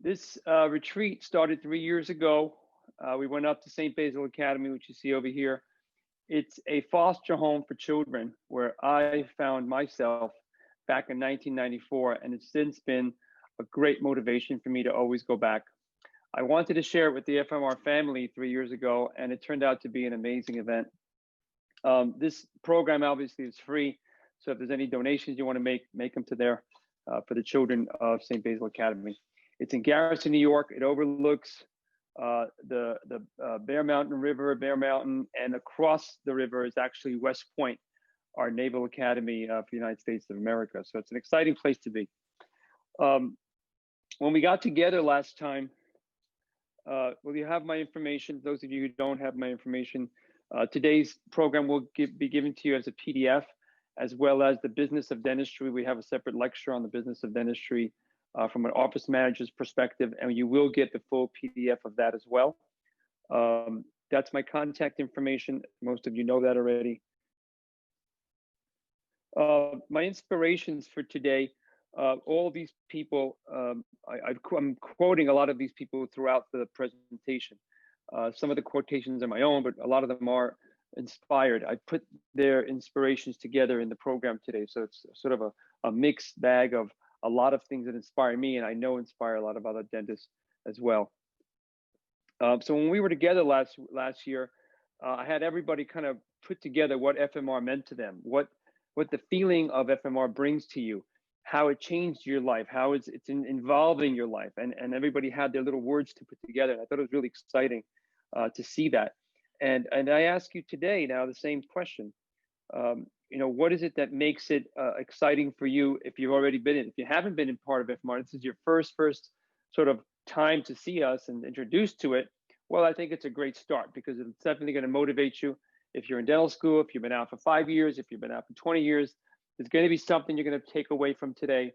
This retreat started 3 years ago. We went up to St. Basil Academy, which you see over here. It's a foster home for children where I found myself back in 1994, and it's since been a great motivation for me to always go back. I wanted to share it with the FMR family 3 years ago, and it turned out to be an amazing event. This program obviously is free, so if there's any donations you want to make them to there for the children of St. Basil Academy. It's in Garrison, New York. It overlooks the Bear Mountain River, Bear Mountain, and across the river is actually West Point, our Naval Academy for the United States of America. So it's an exciting place to be. When we got together last time, well, you have my information. Those of you who don't have my information, today's program will be given to you as a PDF, as well as the business of dentistry. We have a separate lecture on the business of dentistry from an office manager's perspective, and you will get the full PDF of that as well. That's my contact information. Most of you know that already. My inspirations for today, all these people, I'm quoting a lot of these people throughout the presentation. Some of the quotations are my own, but a lot of them are inspired. I put their inspirations together in the program today. So it's sort of a mixed bag of a lot of things that inspire me, and I know inspire a lot of other dentists as well. So when we were together last year, I had everybody kind of put together what FMR meant to them, what the feeling of FMR brings to you, how it changed your life, how it's involving your life, and everybody had their little words to put together. And I thought it was really exciting to see that. And I ask you today now the same question. What is it that makes it exciting for you if you've already been in? If you haven't been in part of FMR, this is your first sort of time to see us and introduced to it. Well, I think it's a great start because it's definitely going to motivate you. If you're in dental school, if you've been out for 5 years, if you've been out for 20 years, there's going to be something you're going to take away from today.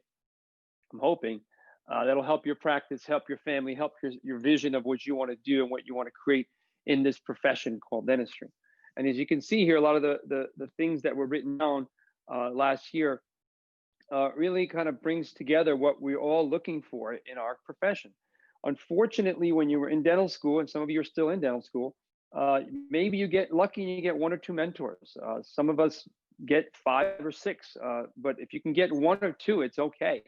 I'm hoping that'll help your practice, help your family, help your vision of what you want to do and what you want to create in this profession called dentistry. And as you can see here, a lot of the things that were written down last year really kind of brings together what we're all looking for in our profession. Unfortunately, when you were in dental school, and some of you are still in dental school, maybe you get lucky and you get 1 or 2 mentors. Some of us get 5 or 6, but if you can get 1 or 2, it's okay.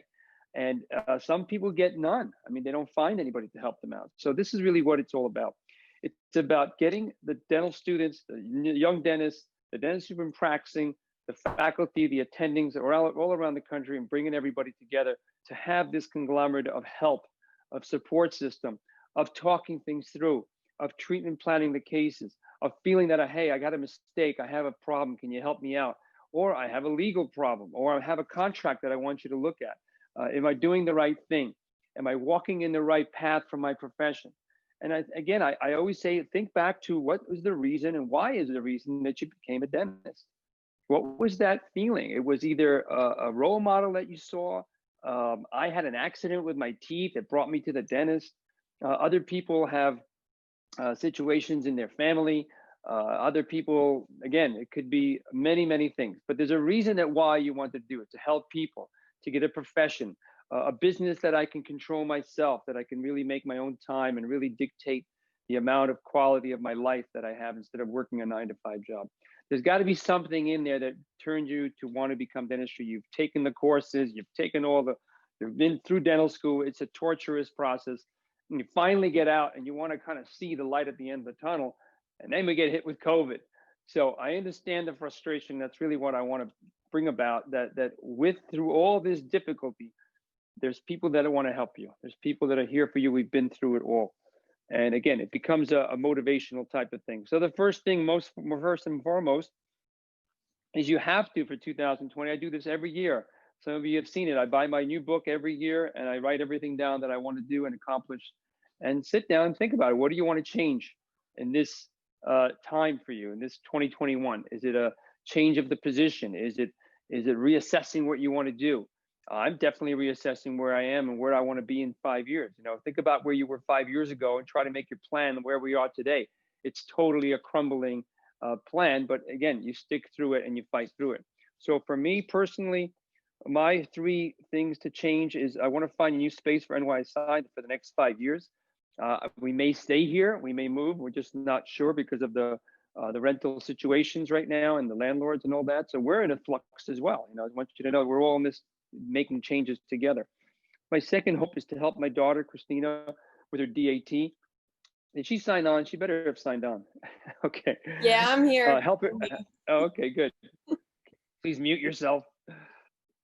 And some people get none. I mean, they don't find anybody to help them out. So this is really what it's all about. It's about getting the dental students, the young dentists, the dentists who've been practicing, the faculty, the attendings all around the country, and bringing everybody together to have this conglomerate of help, of support system, of talking things through, of treatment planning the cases, of feeling that, hey, I got a mistake, I have a problem, can you help me out? Or I have a legal problem, or I have a contract that I want you to look at. Am I doing the right thing? Am I walking in the right path for my profession? And I always say, think back to what was the reason and why is the reason that you became a dentist? What was that feeling? It was either a role model that you saw. I had an accident with my teeth that brought me to the dentist. Other people have situations in their family. Other people, again, it could be many, many things. But there's a reason that why you want to do it, to help people, to get a profession, a business that I can control myself, that I can really make my own time and really dictate the amount of quality of my life that I have instead of working a 9-to-5 job. There's got to be something in there that turns you to want to become dentistry. You've taken the courses, you've taken you've been through dental school. It's a torturous process. And you finally get out and you want to kind of see the light at the end of the tunnel. And then we get hit with COVID. So I understand the frustration. That's really what I want to bring about, that through all this difficulty, there's people that want to help you. There's people that are here for you. We've been through it all. And again, it becomes a motivational type of thing. So the first thing, first and foremost, is you have to, for 2020, I do this every year. Some of you have seen it. I buy my new book every year and I write everything down that I want to do and accomplish, and sit down and think about it. What do you want to change in this time for you, in this 2021? Is it a change of the position? Is it reassessing what you want to do? I'm definitely reassessing where I am and where I want to be in 5 years. Think about where you were 5 years ago and try to make your plan where we are today. It's totally a crumbling plan, but again, you stick through it and you fight through it. So for me personally, my three things to change is I want to find a new space for NYSI for the next 5 years. We may stay here, we may move. We're just not sure because of the rental situations right now and the landlords and all that. So we're in a flux as well. I want you to know we're all in this making changes together. My second hope is to help my daughter, Christina, with her DAT. Did she sign on? She better have signed on. Okay. Yeah, I'm here. Help her. Oh, okay, good. Please mute yourself.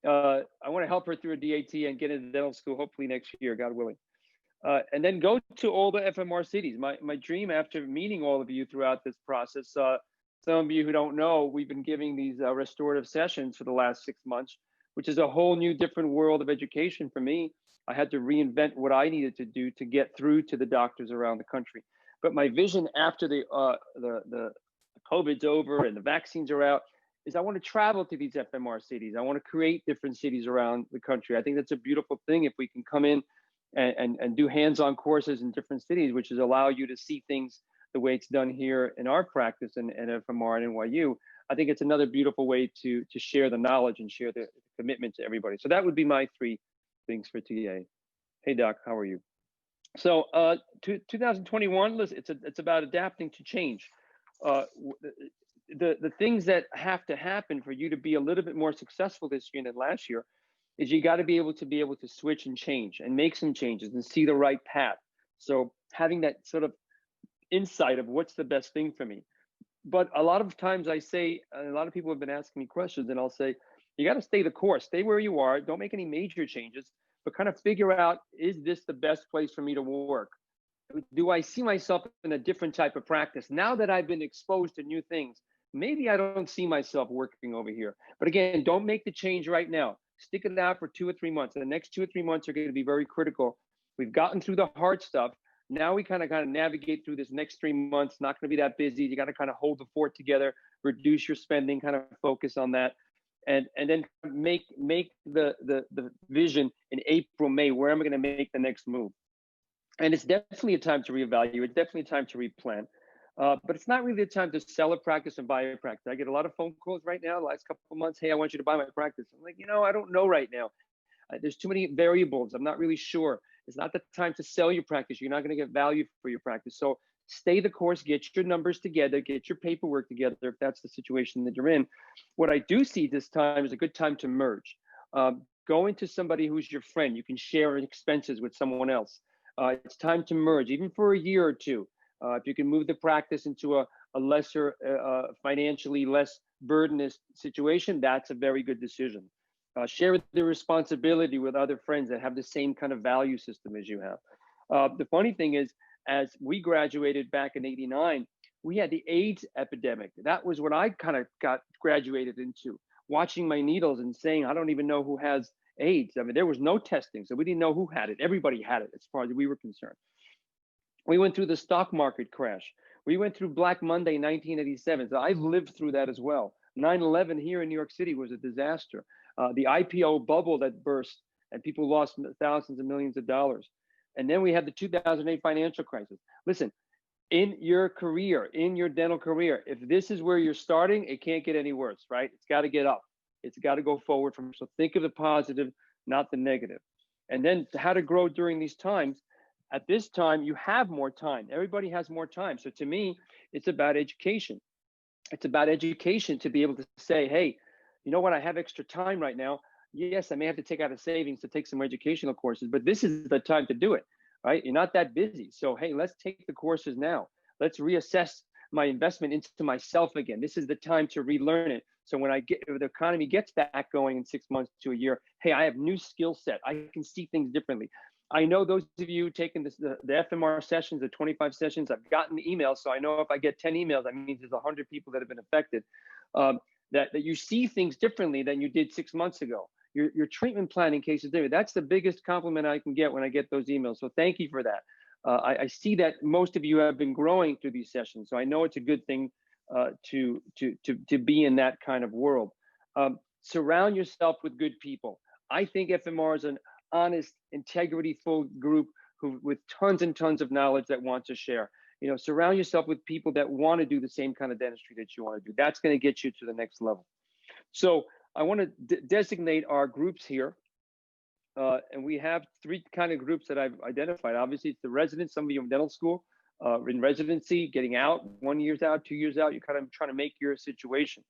I want to help her through a DAT and get into dental school, hopefully next year, God willing. And then go to all the FMR cities. My dream after meeting all of you throughout this process, some of you who don't know, we've been giving these restorative sessions for the last 6 months, which is a whole new different world of education for me. I had to reinvent what I needed to do to get through to the doctors around the country. But my vision after the COVID's over and the vaccines are out is I want to travel to these FMR cities. I want to create different cities around the country. I think that's a beautiful thing if we can come in and do hands-on courses in different cities, which is allow you to see things the way it's done here in our practice and FMR and NYU. I think it's another beautiful way to share the knowledge and share the commitment to everybody. So that would be my three things for today. Hey, Doc, how are you? So 2021, listen, it's about adapting to change. The things that have to happen for you to be a little bit more successful this year than last year is you got to be able to switch and change and make some changes and see the right path. So having that sort of insight of what's the best thing for me. But a lot of times I say, and a lot of people have been asking me questions, and I'll say, you got to stay the course, stay where you are, don't make any major changes, but kind of figure out, is this the best place for me to work? Do I see myself in a different type of practice? Now that I've been exposed to new things, maybe I don't see myself working over here. But again, don't make the change right now. Stick it out for 2 or 3 months. And the next 2 or 3 months are going to be very critical. We've gotten through the hard stuff. Now we kind of navigate through this next 3 months. Not going to be that busy. You got to kind of hold the fort together, reduce your spending, kind of focus on that. And then make the vision in April, May, where am I going to make the next move? And it's definitely a time to reevaluate. It's definitely a time to replan. But it's not really the time to sell a practice and buy a practice. I get a lot of phone calls right now, the last couple of months. Hey, I want you to buy my practice. I'm like, I don't know right now. There's too many variables. I'm not really sure. It's not the time to sell your practice. You're not going to get value for your practice. So stay the course, get your numbers together, get your paperwork together if that's the situation that you're in. What I do see this time is a good time to merge. Go into somebody who's your friend. You can share expenses with someone else. It's time to merge, even for a year or two. If you can move the practice into a lesser, financially less burdenous situation, that's a very good decision. Share the responsibility with other friends that have the same kind of value system as you have. The funny thing is, as we graduated back in '89, we had the AIDS epidemic. That was what I kind of got graduated into, watching my needles and saying, I don't even know who has AIDS. I mean, there was no testing, so we didn't know who had it. Everybody had it as far as we were concerned. We went through the stock market crash. We went through Black Monday 1987. So I've lived through that as well. 9/11 here in New York City was a disaster. The IPO bubble that burst and people lost thousands of millions of dollars. And then we had the 2008 financial crisis. Listen, in your career, in your dental career, if this is where you're starting, it can't get any worse, right? It's got to get up. It's got to go forward from. So think of the positive, not the negative. And then how to grow during these times. At this time, you have more time. Everybody has more time. So to me, it's about education. It's about education to be able to say, hey, you know what? I have extra time right now. Yes, I may have to take out a savings to take some educational courses, but this is the time to do it, right? You're not that busy. So, hey, let's take the courses now. Let's reassess my investment into myself again. This is the time to relearn it. So when the economy gets back going in 6 months to a year, hey, I have new skill set. I can see things differently. I know those of you taking the FMR sessions, the 25 sessions, I've gotten emails. So I know if I get 10 emails, that means there's 100 people that have been affected. That you see things differently than you did 6 months ago. Your treatment planning case is different. That's the biggest compliment I can get when I get those emails. So thank you for that. I see that most of you have been growing through these sessions. So I know it's a good thing to be in that kind of world. Surround yourself with good people. I think FMR is an honest, integrity-full group with tons and tons of knowledge that want to share. Surround yourself with people that want to do the same kind of dentistry that you want to do. That's going to get you to the next level. So I want to designate our groups here. And we have three kind of groups that I've identified. Obviously, it's the residents, some of you in dental school, in residency, getting out, 1 year's out, 2 years out, you're kind of trying to make your situation.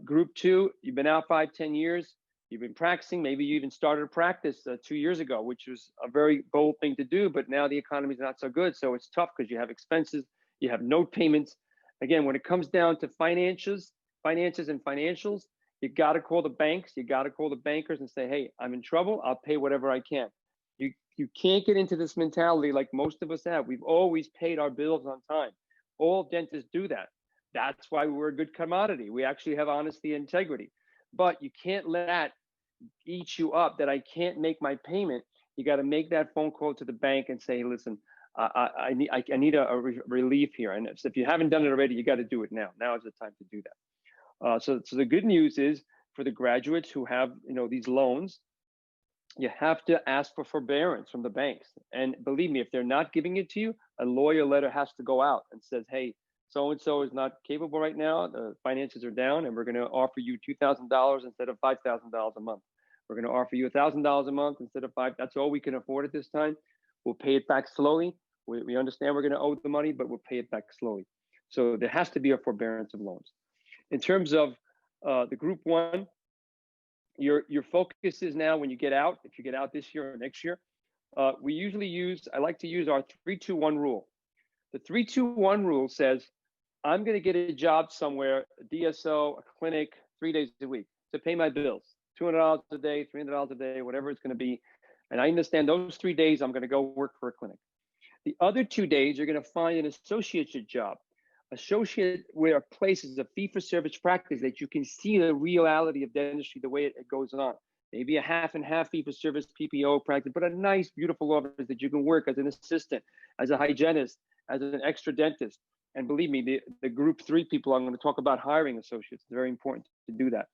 Group two, you've been out 5, 10 years, you've been practicing, maybe you even started a practice 2 years ago, which was a very bold thing to do, but now the economy is not so good. So it's tough because you have expenses, you have note payments. Again, when it comes down to finances and financials, you got to call the banks, you got to call the bankers and say, hey, I'm in trouble, I'll pay whatever I can. You can't get into this mentality like most of us have. We've always paid our bills on time. All dentists do that. That's why we're a good commodity. We actually have honesty and integrity. But you can't let that eat you up that I can't make my payment. You got to make that phone call to the bank and say, listen, I need a relief here. And if you haven't done it already, you got to do it now. Now is the time to do that. So the good news is for the graduates who have these loans, you have to ask for forbearance from the banks. And believe me, if they're not giving it to you, a lawyer letter has to go out and says, hey, so-and-so is not capable right now, the finances are down, and we're going to offer you $2,000 instead of $5,000 a month. We're going to offer you $1,000 a month instead of $5,000. That's all we can afford at this time. We'll pay it back slowly. We understand we're going to owe the money, but we'll pay it back slowly. So there has to be a forbearance of loans. In terms of the group one, your focus is now when you get out, if you get out this year or next year, I like to use our 3-2-1 rule. The 3-2-1 rule says, I'm going to get a job somewhere, a DSO, a clinic, 3 days a week to pay my bills, $200 a day, $300 a day, whatever it's going to be. And I understand those 3 days, I'm going to go work for a clinic. The other 2 days, you're going to find an associate job. Associate where a place is a fee-for-service practice that you can see the reality of dentistry, the way it goes on. Maybe a half and half fee-for-service PPO practice, but a nice, beautiful office that you can work as an assistant, as a hygienist, as an extra dentist. And believe me, the group 3 people, I'm going to talk about hiring associates. It's very important to do that.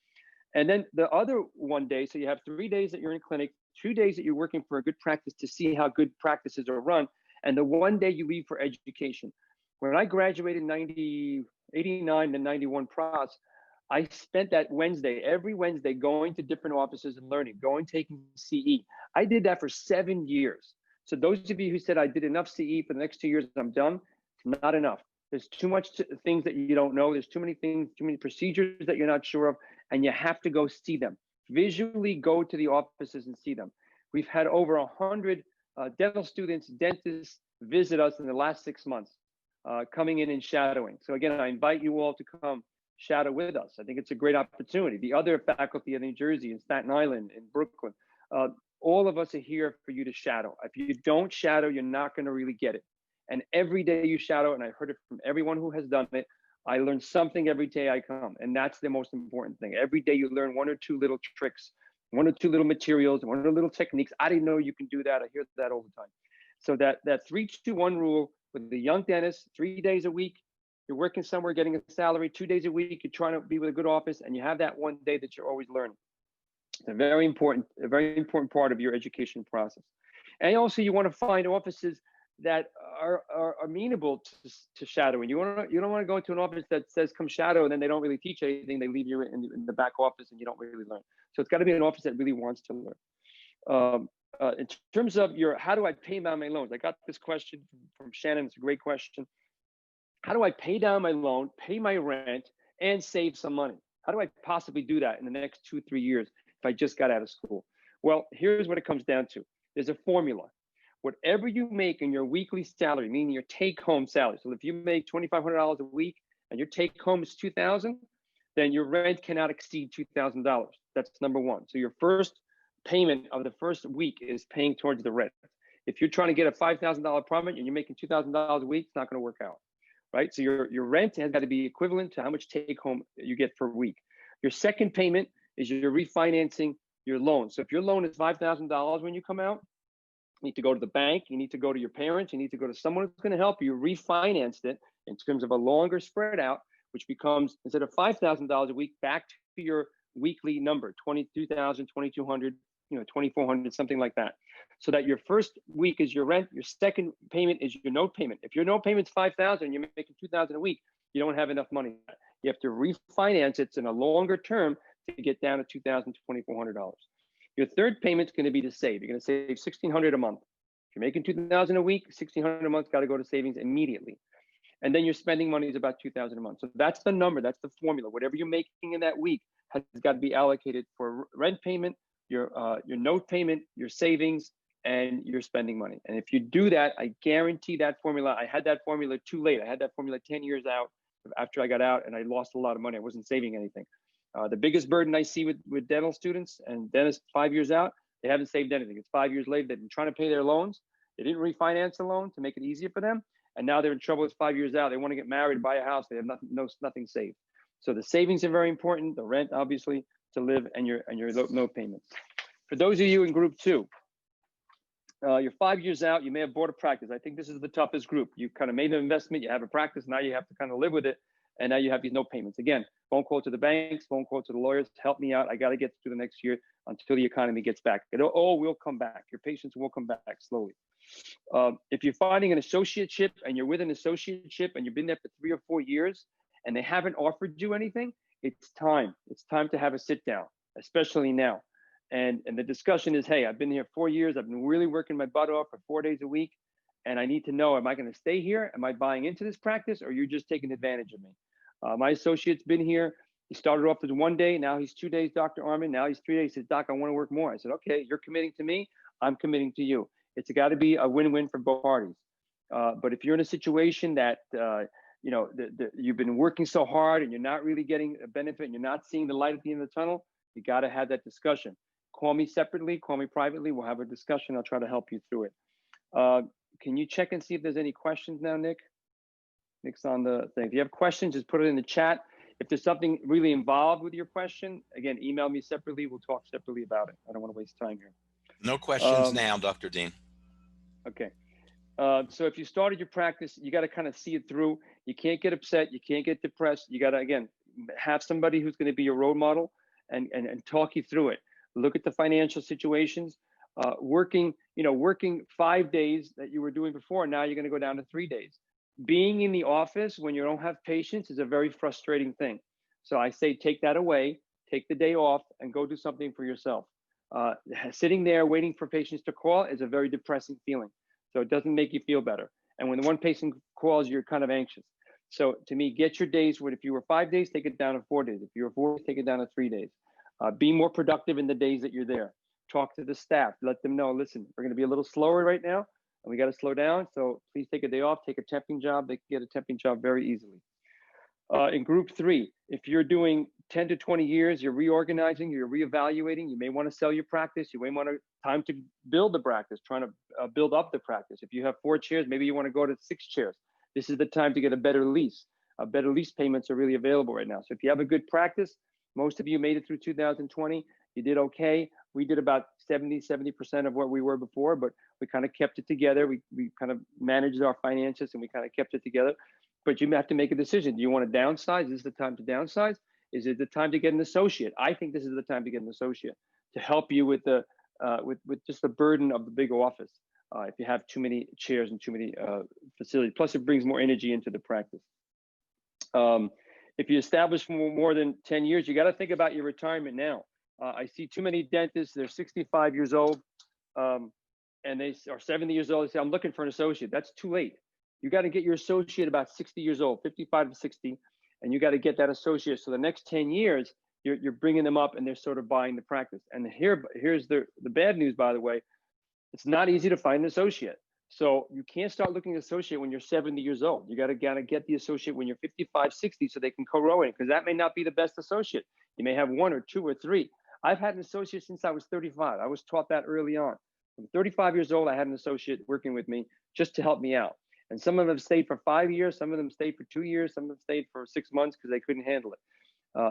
And then the other 1 day, so you have 3 days that you're in clinic, 2 days that you're working for a good practice to see how good practices are run, and the 1 day you leave for education. When I graduated in 89 to 91 pros, I spent that Wednesday, every Wednesday, going to different offices and learning, taking CE. I did that for 7 years. So those of you who said I did enough CE for the next 2 years, I'm done, it's not enough. There's too much things that you don't know. There's too many things, too many procedures that you're not sure of, and you have to go see them. Visually go to the offices and see them. We've had over 100 dental students, dentists visit us in the last 6 months, coming in and shadowing. So again, I invite you all to come shadow with us. I think it's a great opportunity. The other faculty in New Jersey, in Staten Island, in Brooklyn, all of us are here for you to shadow. If you don't shadow, you're not going to really get it. And every day you shadow, and I heard it from everyone who has done it, I learn something every day I come. And that's the most important thing. Every day you learn 1 or 2 little tricks, 1 or 2 little materials, 1 or 2 little techniques. I didn't know you can do that. I hear that all the time. So that 3-2-1 rule with the young dentist, 3 days a week, you're working somewhere, getting a salary, 2 days a week, you're trying to be with a good office, and you have that 1 day that you're always learning. It's a very important part of your education process. And also you want to find offices that are amenable to shadowing. You don't want to go into an office that says come shadow and then they don't really teach anything. They leave you in the back office and you don't really learn. So it's got to be an office that really wants to learn. In terms of how do I pay down my loans? I got this question from Shannon. It's a great question. How do I pay down my loan, pay my rent, and save some money? How do I possibly do that in the next 2-3 years if I just got out of school? Well, here's what it comes down to. There's a formula. Whatever you make in your weekly salary, meaning your take-home salary. So if you make $2,500 a week and your take-home is $2,000, then your rent cannot exceed $2,000. That's number one. So your first payment of the first week is paying towards the rent. If you're trying to get a $5,000 apartment and you're making $2,000 a week, it's not going to work out, right? So your rent has got to be equivalent to how much take-home you get per week. Your second payment is you're refinancing your loan. So if your loan is $5,000 when you come out, you need to go to the bank, you need to go to your parents, you need to go to someone who's going to help you refinance it in terms of a longer spread out, which becomes, instead of $5,000 a week, back to your weekly number, $22,000, $2,200, $2,400, something like that. So that your first week is your rent, your second payment is your note payment. If your note payment's $5,000 and you're making $2,000 a week, you don't have enough money. You have to refinance it in a longer term to get down to $2,000, $2,400. Your third payment's going to be to save. You're going to save $1,600 a month. If you're making $2,000 a week, $1,600 a month got to go to savings immediately. And then your spending money is about $2,000 a month. So that's the number. That's the formula. Whatever you're making in that week has got to be allocated for rent payment, your note payment, your savings, and your spending money. And if you do that, I guarantee that formula. I had that formula too late. I had that formula 10 years out after I got out, and I lost a lot of money. I wasn't saving anything. The biggest burden I see with dental students and dentists 5 years out, they haven't saved anything. It's 5 years later. They've been trying to pay their loans. They didn't refinance the loan to make it easier for them. And now they're in trouble. It's 5 years out. They want to get married, buy a house. They have nothing saved. So the savings are very important. The rent, obviously, to live, and your note payments. For those of you in group 2, you're 5 years out. You may have bought a practice. I think this is the toughest group. You kind of made an investment. You have a practice. Now you have to kind of live with it. And now you have these note payments. Again, phone call to the banks, phone call to the lawyers. Help me out. I got to get through the next year until the economy gets back. It all will come back. Your patients will come back slowly. If you're finding an associateship and you're with an associateship and you've been there for 3 or 4 years and they haven't offered you anything, it's time. It's time to have a sit down, especially now. And the discussion is, hey, I've been here 4 years. I've been really working my butt off for 4 days a week. And I need to know, am I going to stay here? Am I buying into this practice, or are you just taking advantage of me? My associate's been here. He started off as 1 day. Now he's 2 days, Dr. Armin. Now he's 3 days. He says, Doc, I want to work more. I said, okay, you're committing to me. I'm committing to you. It's got to be a win-win for both parties. But if you're in a situation that, you've been working so hard and you're not really getting a benefit and you're not seeing the light at the end of the tunnel, you got to have that discussion. Call me separately, call me privately. We'll have a discussion. I'll try to help you through it. Can you check and see if there's any questions now, Nick? Nick's on the thing. If you have questions, just put it in the chat. If there's something really involved with your question, again, email me separately. We'll talk separately about it. I don't want to waste time here. No questions now, Dr. Dean. Okay. So if you started your practice, you got to kind of see it through. You can't get upset. You can't get depressed. You got to, again, have somebody who's going to be your role model and talk you through it. Look at the financial situations. Working 5 days that you were doing before, now you're going to go down to 3 days. Being in the office when you don't have patients is a very frustrating thing. So I say take that away, take the day off, and go do something for yourself. Sitting there waiting for patients to call is a very depressing feeling. So it doesn't make you feel better. And when the one patient calls, you're kind of anxious. So to me, get your days. If you were 5 days, take it down to 4 days. If you were 4 days, take it down to 3 days. Be more productive in the days that you're there. Talk to the staff. Let them know, listen, we're going to be a little slower right now, and we got to slow down. So please take a day off. Take a temping job. They can get a temping job very easily. In group 3, if you're doing 10 to 20 years, you're reorganizing, you're reevaluating. You may want to sell your practice. You may want time to build the practice, trying to build up the practice. If you have 4 chairs, maybe you want to go to 6 chairs. This is the time to get a better lease. Better lease payments are really available right now. So if you have a good practice, most of you made it through 2020. You did okay. We did about 70% of what we were before, but we kind of kept it together. We kind of managed our finances and we kind of kept it together. But you have to make a decision. Do you want to downsize? Is this the time to downsize? Is it the time to get an associate? I think this is the time to get an associate to help you with the with just the burden of the big office. If you have too many chairs and too many facilities, plus it brings more energy into the practice. If you establish for more than 10 years, you got to think about your retirement now. I see too many dentists, they're 65 years old, and they are 70 years old. They say, I'm looking for an associate. That's too late. You got to get your associate about 60 years old, 55 to 60, and you got to get that associate. So the next 10 years, you're bringing them up and they're sort of buying the practice. And here's the bad news, by the way. It's not easy to find an associate. So you can't start looking at associate when you're 70 years old. You got to get the associate when you're 55, 60, so they can co-rotate, because that may not be the best associate. You may have 1 or 2 or 3. I've had an associate since I was 35. I was taught that early on. From 35 years old, I had an associate working with me just to help me out. And some of them stayed for 5 years. Some of them stayed for 2 years. Some of them stayed for 6 months because they couldn't handle it.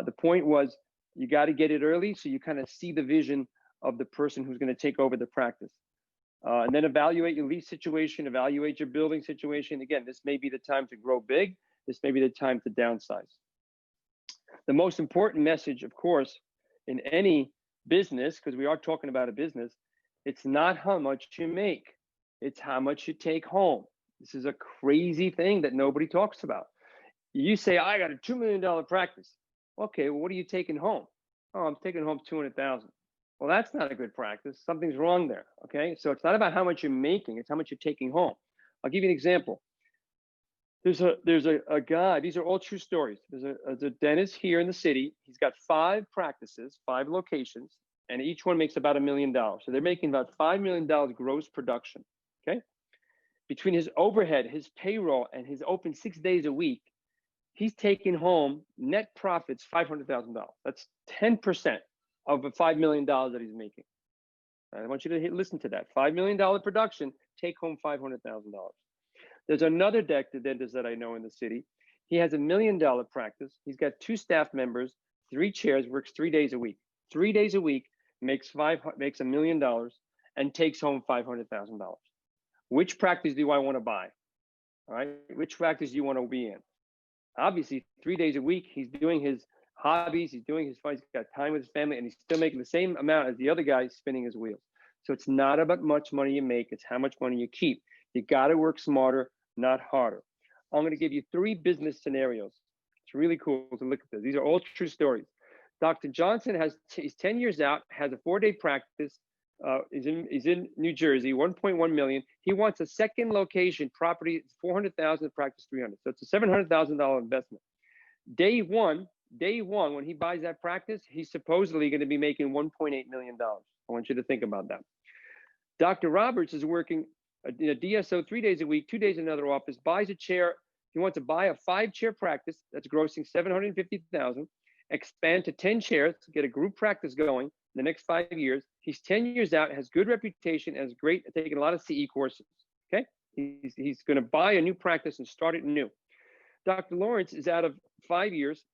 The point was, you got to get it early so you kind of see the vision of the person who's going to take over the practice. And then evaluate your lease situation, evaluate your building situation. Again, this may be the time to grow big. This may be the time to downsize. The most important message, of course, in any business, because we are talking about a business, it's not how much you make, it's how much you take home. This is a crazy thing that nobody talks about. You say, I got a $2 million practice. Okay, well, what are you taking home? Oh, I'm taking home 200,000. Well, that's not a good practice. Something's wrong there. Okay. So it's not about how much you're making, it's how much you're taking home. I'll give you an example. There's a guy, these are all true stories. There's a dentist here in the city. He's got 5 practices, 5 locations, and each one makes about $1 million. So they're making about $5 million gross production. Okay. Between his overhead, his payroll, and his open 6 days a week, he's taking home net profits $500,000. That's 10% of the $5 million that he's making. I want you to listen to that. $5 million production, take home $500,000. There's another dentist that I know in the city. He has $1 million practice. He's got 2 staff members, 3 chairs, works 3 days a week. 3 days a week, makes $1 million, and takes home $500,000. Which practice do I want to buy? All right, which practice do you want to be in? Obviously, 3 days a week, he's doing his hobbies, he's doing his fun, he's got time with his family, and he's still making the same amount as the other guy spinning his wheels. So it's not about much money you make, it's how much money you keep. You got to work smarter, not harder. I'm going to give you 3 business scenarios. It's really cool to look at this. These are all true stories. Dr. Johnson he's 10 years out, has a 4-day practice. He's in New Jersey, 1.1 million. He wants a second location, property, 400,000, practice 300. So it's a $700,000 investment. Day one, when he buys that practice, he's supposedly going to be making $1.8 million. I want you to think about that. Dr. Roberts is working in a DSO 3 days a week, 2 days in another office, buys a chair. He wants to buy a 5-chair practice that's grossing $750,000, expand to 10 chairs, get a group practice going in the next 5 years. He's 10 years out, has good reputation, has great, taking a lot of CE courses. Okay, he's going to buy a new practice and start it new. Dr. Lawrence is out of 5 years,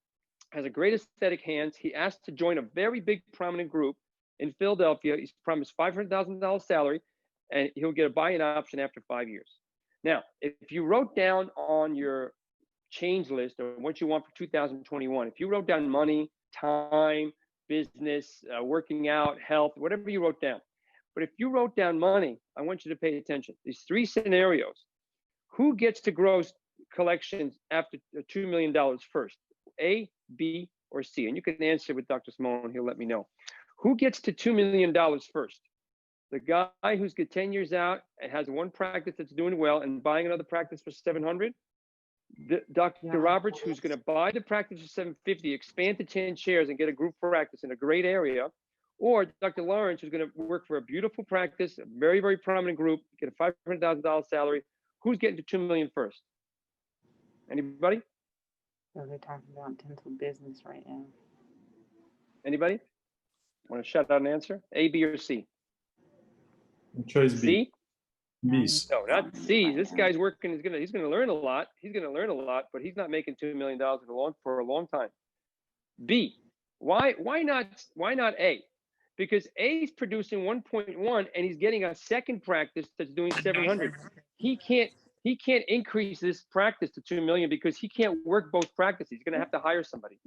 has a great aesthetic hands. He asked to join a very big prominent group in Philadelphia. He's promised $500,000 salary, and he'll get a buy-in option after 5 years. Now, if you wrote down on your change list or what you want for 2021, if you wrote down money, time, business, working out, health, whatever you wrote down. But if you wrote down money, I want you to pay attention. These 3 scenarios. Who gets to gross collections after $2 million first? A, B, or C? And you can answer with Dr. Simone, he'll let me know. Who gets to $2 million first? The guy who's got 10 years out and has 1 practice that's doing well and buying another practice for 700. Dr. Roberts, who's going to buy the practice for 750, expand to 10 chairs and get a group practice in a great area. Or Dr. Lawrence, who's going to work for a beautiful practice, a very, very prominent group, get a $500,000 salary. Who's getting to $2 million first? Anybody? So they're talking about dental business right now. Anybody? Want to shout out an answer? A, B, or C? Choice B. C? B. No, not C. This guy's working. He's gonna learn a lot. He's gonna learn a lot, but he's not making $2 million for a long time. B. Why not A? Because A is producing 1.1 and he's getting a second practice that's doing 700. He can't increase this practice to 2 million because he can't work both practices. He's gonna have to hire somebody.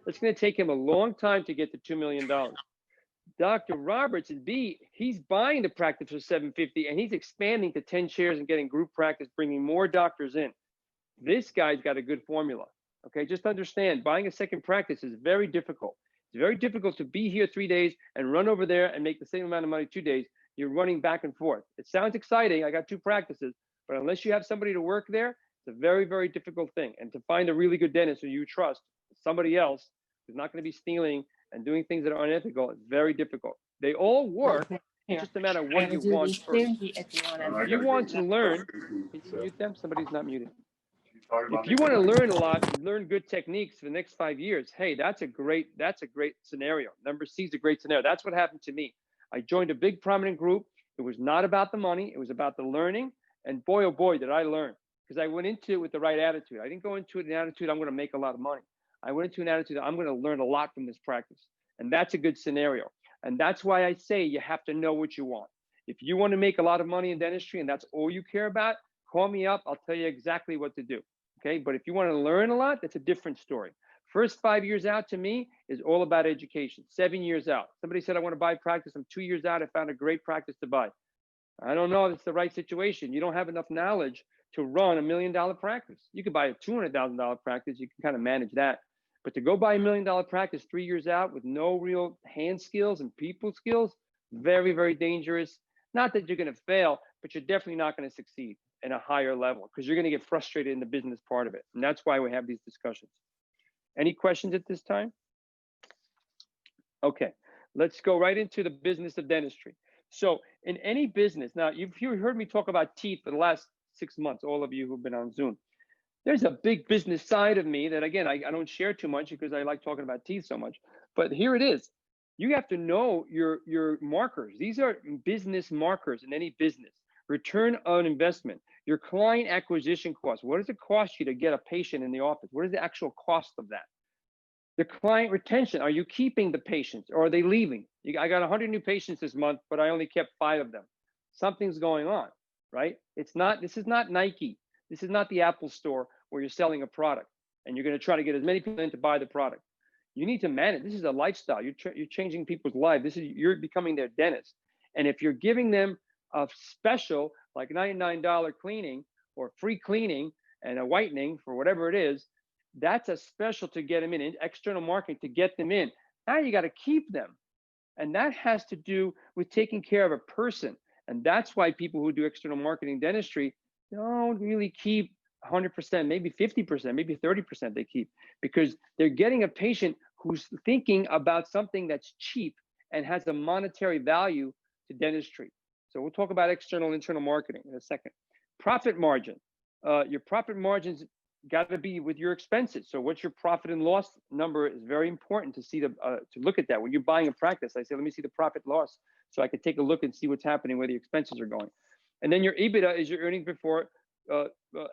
It's gonna take him a long time to get to $2 million. Dr. Roberts is B. He's buying the practice for 750 and he's expanding to 10 chairs and getting group practice, bringing more doctors in. This guy's got a good formula. Okay, just understand, buying a second practice is very difficult. It's very difficult to be here 3 days and run over there and make the same amount of money 2 days. You're running back and forth. It sounds exciting. I got 2 practices, but unless you have somebody to work there, it's a very, very difficult thing. And to find a really good dentist who you trust, somebody else who's not going to be stealing and doing things that are unethical, is very difficult. They all work. It's just a matter of what you want first. If you want to learn, can you mute them? Somebody's not muted. If you want to learn a lot and learn good techniques for the next 5 years, hey, that's a great scenario. Number C is a great scenario. That's what happened to me. I joined a big prominent group. It was not about the money. It was about the learning. And boy, oh boy, did I learn, because I went into it with the right attitude. I didn't go into it with an attitude, I'm going to make a lot of money. I went into an attitude, I'm going to learn a lot from this practice. And that's a good scenario. And that's why I say you have to know what you want. If you want to make a lot of money in dentistry and that's all you care about, call me up. I'll tell you exactly what to do. Okay. But if you want to learn a lot, that's a different story. First 5 years out to me is all about education. 7 years out. Somebody said, I want to buy practice. I'm 2 years out. I found a great practice to buy. I don't know if it's the right situation. You don't have enough knowledge to run $1 million practice. You could buy a $200,000 practice. You can kind of manage that. But to go buy $1 million practice 3 years out with no real hand skills and people skills, very, very dangerous. Not that you're going to fail, but you're definitely not going to succeed in a higher level because you're going to get frustrated in the business part of it. And that's why we have these discussions. Any questions at this time? Okay, let's go right into the business of dentistry. So in any business, now you've heard me talk about teeth for the last 6 months, all of you who've been on Zoom. There's a big business side of me that, again, I don't share too much because I like talking about teeth so much. But here it is. You have to know your markers. These are business markers in any business. Return on investment, your client acquisition cost. What does it cost you to get a patient in the office? What is the actual cost of that? The client retention, are you keeping the patients or are they leaving? I got 100 new patients this month, but I only kept 5 of them. Something's going on, right? This is not Nike. This is not the Apple store where you're selling a product and you're going to try to get as many people in to buy the product. You need to manage. This is a lifestyle. You're changing people's lives. You're becoming their dentist. And if you're giving them a special, like $99 cleaning or free cleaning and a whitening for whatever it is, that's a special to get them in, external marketing to get them in. Now you got to keep them. And that has to do with taking care of a person. And that's why people who do external marketing dentistry don't really keep 100%, maybe 50%, maybe 30% they keep, because they're getting a patient who's thinking about something that's cheap and has a monetary value to dentistry. So we'll talk about external and internal marketing in a second. Profit margin. Your profit margins got to be with your expenses. So what's your profit and loss number is very important to see to look at that. When you're buying a practice, I say, let me see the profit loss so I can take a look and see what's happening, where the expenses are going. And then your EBITDA is your earnings before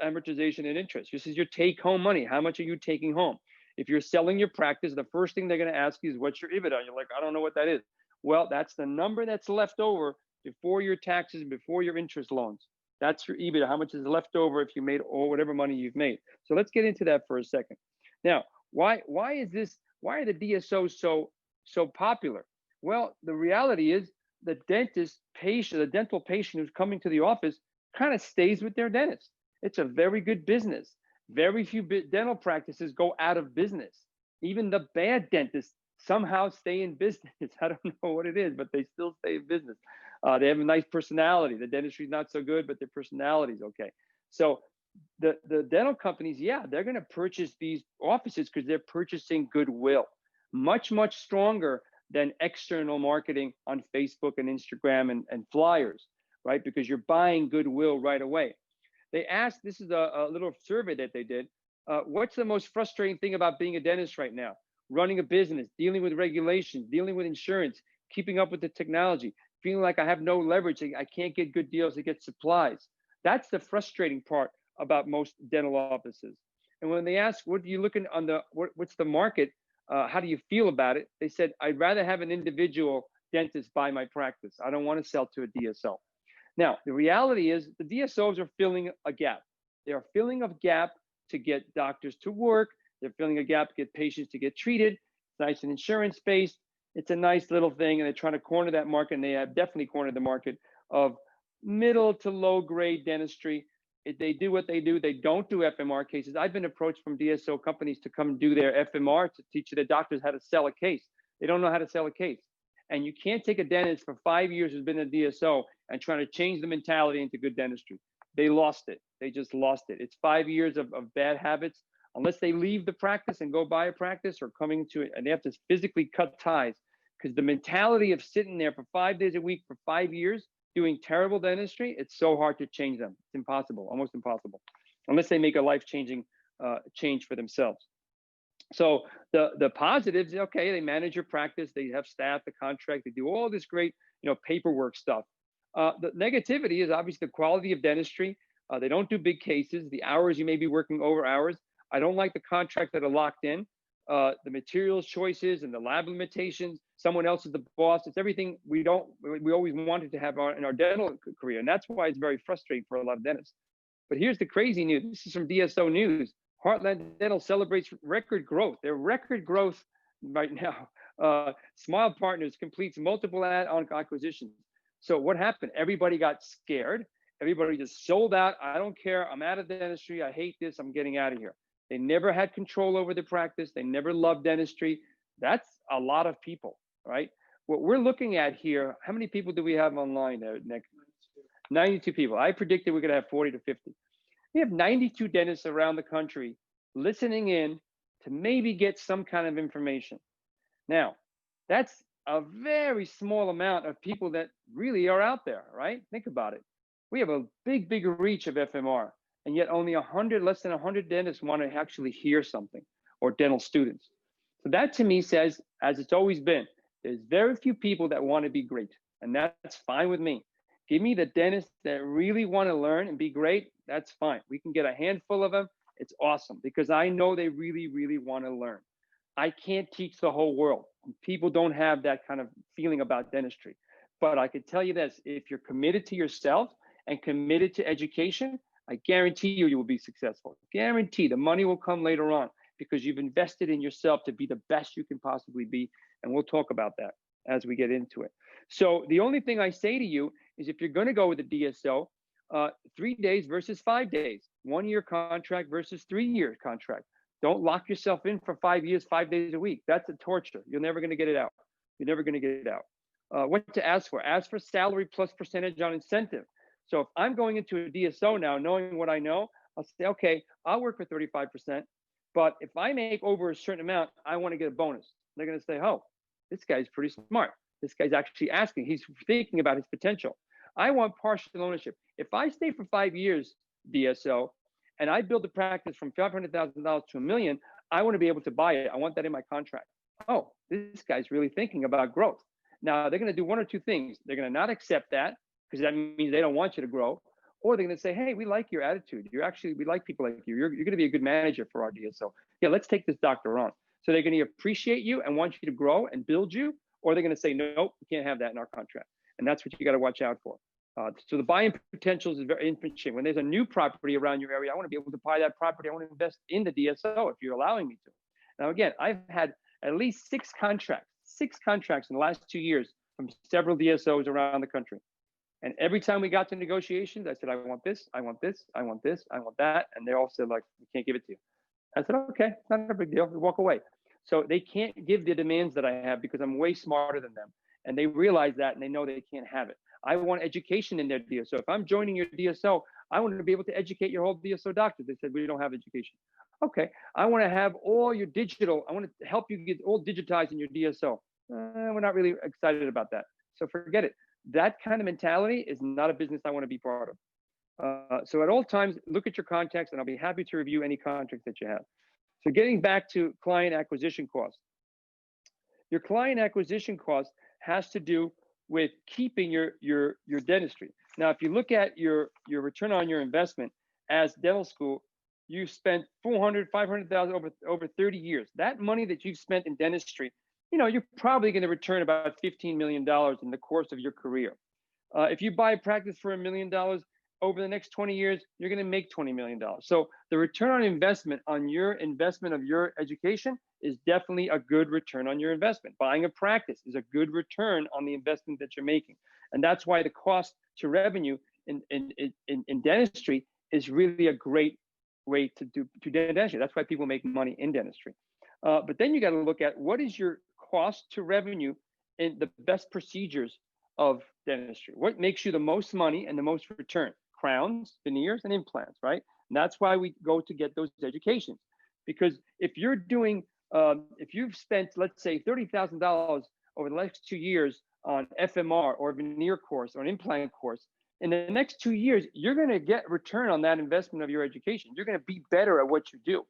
amortization and interest. This is your take home money. How much are you taking home? If you're selling your practice, the first thing they're going to ask you is, what's your EBITDA? You're like, I don't know what that is. Well, that's the number that's left over before your taxes, before your interest loans. That's your EBITDA, how much is left over if you made or whatever money you've made. So let's get into that for a second. Now, why are the DSOs so popular? Well, the reality is the dental patient who's coming to the office kind of stays with their dentist. It's a very good business. Very few dental practices go out of business. Even the bad dentists somehow stay in business. I don't know what it is, but they still stay in business. They have a nice personality. The dentistry is not so good, but their personality is okay. So the dental companies, yeah, they're going to purchase these offices because they're purchasing goodwill, much, much stronger than external marketing on Facebook and Instagram and flyers, right? Because you're buying goodwill right away. They asked, this is a little survey that they did, what's the most frustrating thing about being a dentist right now? Running a business, dealing with regulations, dealing with insurance, keeping up with the technology, feeling like I have no leverage, I can't get good deals to get supplies. That's the frustrating part about most dental offices. And when they ask, what are you looking on what's the market? How do you feel about it? They said, I'd rather have an individual dentist buy my practice. I don't want to sell to a DSO. Now, the reality is the DSOs are filling a gap. They are filling a gap to get doctors to work. They're filling a gap to get patients to get treated. It's nice and insurance-based. It's a nice little thing, and they're trying to corner that market, and they have definitely cornered the market of middle to low grade dentistry. If they do what they do, they don't do FMR cases. I've been approached from DSO companies to come do their FMR to teach the doctors how to sell a case. They don't know how to sell a case. And you can't take a dentist for 5 years who's been a DSO and trying to change the mentality into good dentistry. They lost it. They just lost it. It's 5 years of bad habits. Unless they leave the practice and go buy a practice or coming to it, and they have to physically cut ties, because the mentality of sitting there for 5 days a week for 5 years doing terrible dentistry, it's so hard to change them. It's impossible, almost impossible, unless they make a life-changing change for themselves. So the positives, okay, they manage your practice, they have staff, the contract, they do all this great, paperwork stuff. The negativity is obviously the quality of dentistry. They don't do big cases. The hours you may be working over hours. I don't like the contracts that are locked in. The materials choices and the lab limitations. Someone else is the boss. It's everything we always wanted to have in our dental career, and that's why it's very frustrating for a lot of dentists. But here's the crazy news. This is from DSO News. Heartland Dental celebrates record growth. Their record growth right now. Smile Partners completes multiple add-on acquisitions. So what happened? Everybody got scared. Everybody just sold out. I don't care. I'm out of dentistry. I hate this. I'm getting out of here. They never had control over the practice. They never loved dentistry. That's a lot of people, right? What we're looking at here, how many people do we have online there, Nick? 92 people. I predicted we're going to have 40 to 50. We have 92 dentists around the country listening in to maybe get some kind of information. Now, that's a very small amount of people that really are out there, right? Think about it. We have a big reach of FMR, and yet only less than 100 dentists want to actually hear something, or dental students. So that to me says, as it's always been, there's very few people that want to be great, and that's fine with me. Give me the dentists that really want to learn and be great. That's fine. We can get a handful of them. It's awesome, because I know they really want to learn. I can't teach the whole world. People don't have that kind of feeling about dentistry. But I can tell you this, if you're committed to yourself and committed to education, I guarantee you will be successful. Guarantee the money will come later on, because you've invested in yourself to be the best you can possibly be. And we'll talk about that as we get into it. So the only thing I say to you is, if you're going to go with a DSO, 3 days versus 5 days, 1 year contract versus 3 year contract. Don't lock yourself in for 5 years, 5 days a week. That's a torture. You're never going to get it out. You're never going to get it out. What to ask for? Ask for salary plus percentage on incentive. So if I'm going into a DSO now, knowing what I know, I'll say, okay, I'll work for 35%. But if I make over a certain amount, I want to get a bonus. They're going to say, oh, this guy's pretty smart. This guy's actually asking. He's thinking about his potential. I want partial ownership. If I stay for 5 years DSO, and I build a practice from $500,000 to $1 million, I want to be able to buy it. I want that in my contract. Oh, this guy's really thinking about growth. Now, they're going to do one or two things. They're going to not accept that, because that means they don't want you to grow. Or they're going to say, hey, we like your attitude. We like people like you. You're going to be a good manager for our DSO. Yeah, let's take this doctor on. So they're going to appreciate you and want you to grow and build you. Or they're going to say, nope, we can't have that in our contract. And that's what you got to watch out for. So the buying potentials is very interesting. When there's a new property around your area, I want to be able to buy that property. I want to invest in the DSO if you're allowing me to. Now, again, I've had at least six contracts in the last 2 years from several DSOs around the country. And every time we got to negotiations, I said, I want this, I want this, I want this, I want that. And they all said, like, we can't give it to you. I said, okay, not a big deal. We walk away. So they can't give the demands that I have, because I'm way smarter than them. And they realize that, and they know they can't have it. I want education in their DSO. If I'm joining your DSO, I want to be able to educate your whole DSO doctor. They said, we don't have education. Okay, I want to have all your digital. I want to help you get all digitized in your DSO. We're not really excited about that. So forget it. That kind of mentality is not a business I want to be part of. So at all times, look at your contacts, and I'll be happy to review any contracts that you have. So getting back to client acquisition costs. Your client acquisition cost has to do with keeping your dentistry. Now, if you look at your return on your investment as dental school, you spent 400, 500,000 over 30 years. That money that you've spent in dentistry, you're probably going to return about $15 million in the course of your career. If you buy a practice for $1 million, over the next 20 years, you're going to make $20 million. So the return on investment on your investment of your education is definitely a good return on your investment. Buying a practice is a good return on the investment that you're making. And that's why the cost to revenue in dentistry is really a great way to do dentistry. That's why people make money in dentistry. But then you got to look at, what is your cost to revenue in the best procedures of dentistry? What makes you the most money and the most return? Crowns, veneers, and implants, right? And that's why we go to get those educations. Because if you're doing, if you've spent, let's say, $30,000 over the next 2 years on FMR or a veneer course or an implant course, in the next 2 years, you're going to get return on that investment of your education. You're going to be better at what you do.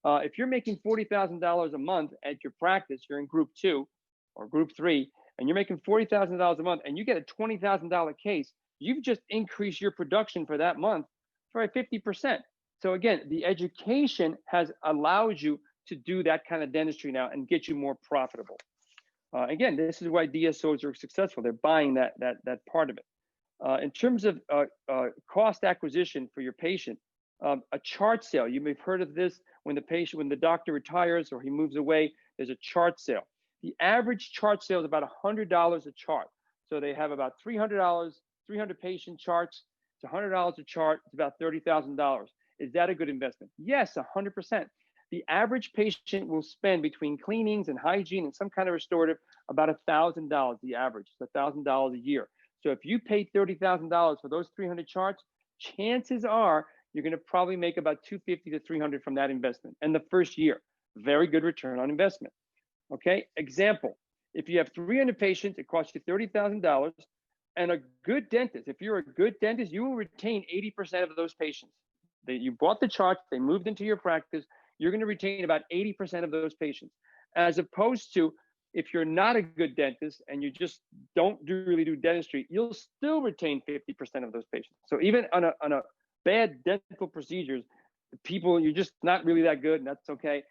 If you're making $40,000 a month at your practice, you're in group 2 or group 3, and you're making $40,000 a month, and you get a $20,000 case, you've just increased your production for that month for 50%. So again, the education has allowed you to do that kind of dentistry now and get you more profitable. Again, this is why DSOs are successful. They're buying that part of it. In terms of cost acquisition for your patient, a chart sale. You may have heard of this. When the doctor retires or he moves away, there's a chart sale. The average chart sale is about $100 a chart. So they have about $300, 300 patient charts. It's $100 a chart. It's about $30,000. Is that a good investment? Yes, 100%. the average patient will spend between cleanings and hygiene and some kind of restorative about $1,000, the average, it's $1,000 a year. So if you pay $30,000 for those 300 charts, chances are you're going to probably make about 250 to 300 from that investment. And the first year, very good return on investment. Okay, example, if you have 300 patients, it costs you $30,000. And a good dentist, if you're a good dentist, you will retain 80% of those patients. You bought the charts, they moved into your practice, you're going to retain about 80% of those patients. As opposed to if you're not a good dentist and you just don't really do dentistry, you'll still retain 50% of those patients. So even on a bad dental procedures, people, you're just not really that good, and that's okay.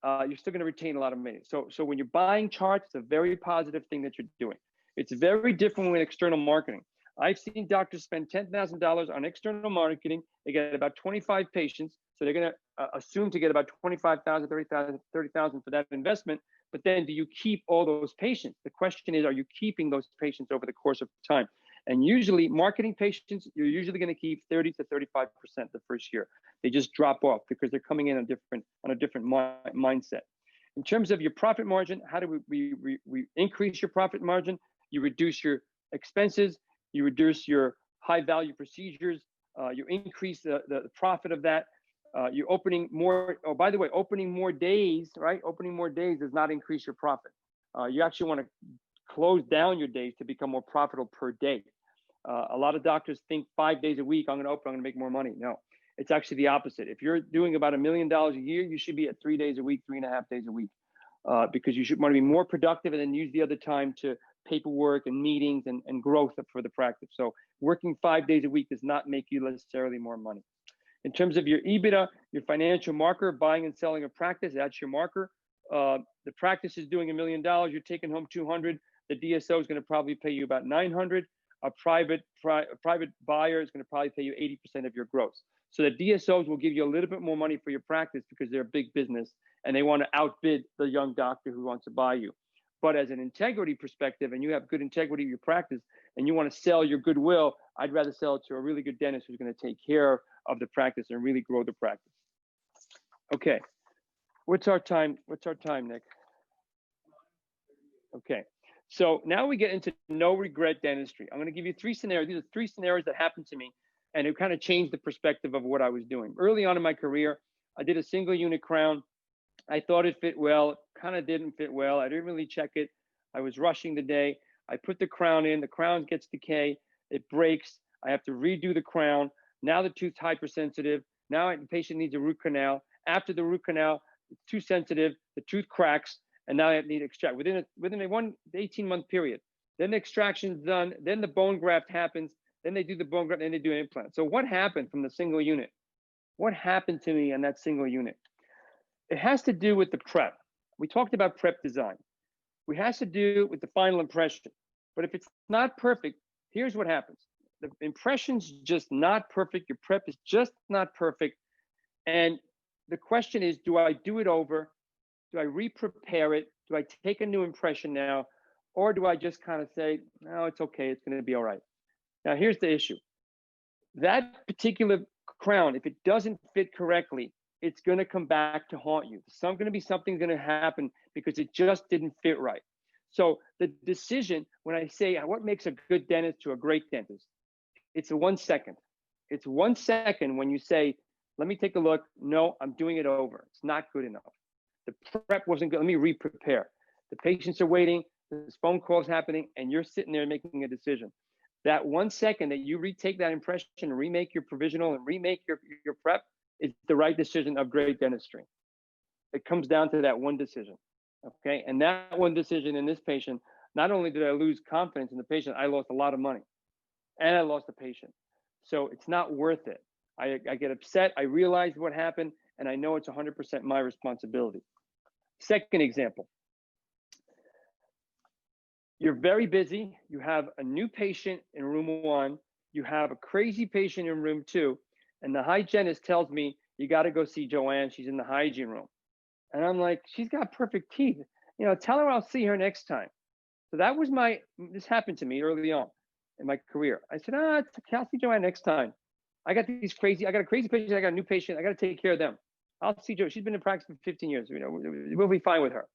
You're still going to retain a lot of money. So when you're buying charts, it's a very positive thing that you're doing. It's very different with external marketing. I've seen doctors spend $10,000 on external marketing. They get about 25 patients. So they're going to assume to get about 25,000, 30,000 for that investment. But then do you keep all those patients? The question is, are you keeping those patients over the course of time? And usually marketing patients, you're usually going to keep 30 to 35% the first year. They just drop off because they're coming in on a different mindset. In terms of your profit margin, how do we increase your profit margin? You reduce your expenses, you reduce your high value procedures, you increase the profit of that. You're opening more, oh, by the way, opening more days, right? Opening more days does not increase your profit. You actually want to close down your days to become more profitable per day. A lot of doctors think 5 days a week, I'm going to open, I'm going to make more money. No, it's actually the opposite. If you're doing about $1 million a year, you should be at 3 days a week, 3.5 days a week, because you should want to be more productive and then use the other time to paperwork and meetings and growth for the practice. So working 5 days a week does not make you necessarily more money. In terms of your EBITDA, your financial marker, buying and selling a practice, that's your marker. The practice is doing $1 million, you're taking home 200. The DSO is going to probably pay you about 900. A private buyer is going to probably pay you 80% of your gross. So the DSOs will give you a little bit more money for your practice because they're a big business and they want to outbid the young doctor who wants to buy you. But as an integrity perspective, and you have good integrity in your practice and you want to sell your goodwill, I'd rather sell it to a really good dentist who's going to take care of the practice and really grow the practice. Okay, what's our time, Nick? Okay, so now we get into no regret dentistry. I'm going to give you 3 scenarios. These are 3 scenarios that happened to me, and it kind of changed the perspective of what I was doing. Early on in my career, I did a single unit crown. I thought it fit well, kind of didn't fit well. I didn't really check it. I was rushing the day. I put the crown in, the crown gets decay, it breaks. I have to redo the crown. Now the tooth's hypersensitive. Now the patient needs a root canal. After the root canal, it's too sensitive, the tooth cracks, and now I need to extract within a 18-month period. Then the extraction's done, then the bone graft happens, then they do the bone graft, then they do an implant. So what happened from the single unit? What happened to me on that single unit? It has to do with the prep. We talked about prep design. It has to do with the final impression. But if it's not perfect, here's what happens. The impression's just not perfect. Your prep is just not perfect. And the question is, do I do it over? Do I re-prepare it? Do I take a new impression now? Or do I just kind of say, no, it's okay, it's going to be all right? Now, here's the issue. That particular crown, if it doesn't fit correctly, it's going to come back to haunt you. Something's going to happen because it just didn't fit right. So the decision, when I say what makes a good dentist to a great dentist, it's 1 second. It's 1 second when you say, let me take a look. No, I'm doing it over. It's not good enough. The prep wasn't good. Let me re-prepare. The patients are waiting. This phone call is happening, and you're sitting there making a decision. That 1 second that you retake that impression, remake your provisional, and remake your prep is the right decision of great dentistry. It comes down to that one decision, okay? And that one decision in this patient, not only did I lose confidence in the patient, I lost a lot of money, and I lost the patient. So it's not worth it. I get upset. I realize what happened, and I know it's 100% my responsibility. Second example. You're very busy. You have a new patient in room 1. You have a crazy patient in room 2. And the hygienist tells me, you got to go see Joanne. She's in the hygiene room. And I'm like, she's got perfect teeth. You know, tell her I'll see her next time. So that was this happened to me early on in my career. I said, I'll see Joanne next time. I got a crazy patient. I got a new patient. I got to take care of them. I'll see Joanne. She's been in practice for 15 years. We'll be fine with her.